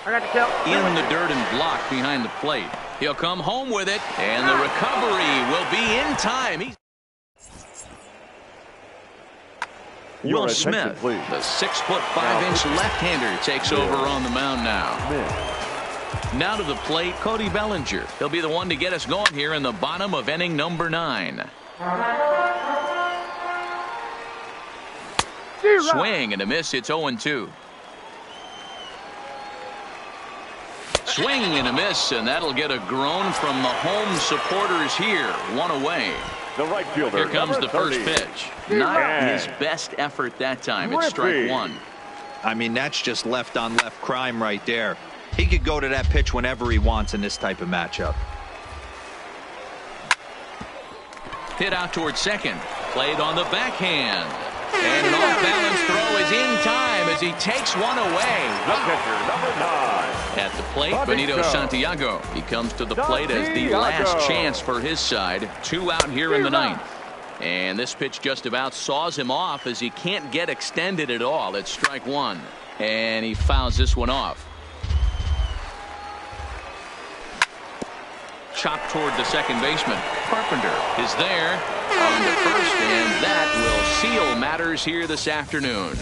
I got the count. In the dirt and blocked behind the plate. He'll come home with it, and the recovery will be in time. Will Smith, the 6'5" left-hander, takes over on the mound now. Now to the plate, Cody Bellinger. He'll be the one to get us going here in the bottom of inning number 9. Swing and a miss. It's 0-2. Swing and a miss, and that'll get a groan from the home supporters here. 1 away. The right fielder. Here comes the first pitch. Not his best effort that time. It's strike 1. I mean, that's just left on left crime right there. He could go to that pitch whenever he wants in this type of matchup. Hit out towards second. Played on the backhand. And an off-balance throw is in time as he takes one away. Pitcher, number 9. At the plate, Benito Santiago. He comes to the plate as the last chance for his side. 2 out here in the 9th. And this pitch just about saws him off as he can't get extended at all. It's strike 1. And he fouls this one off. chopped toward the second baseman. Carpenter is there on the first, and that will seal matters here this afternoon.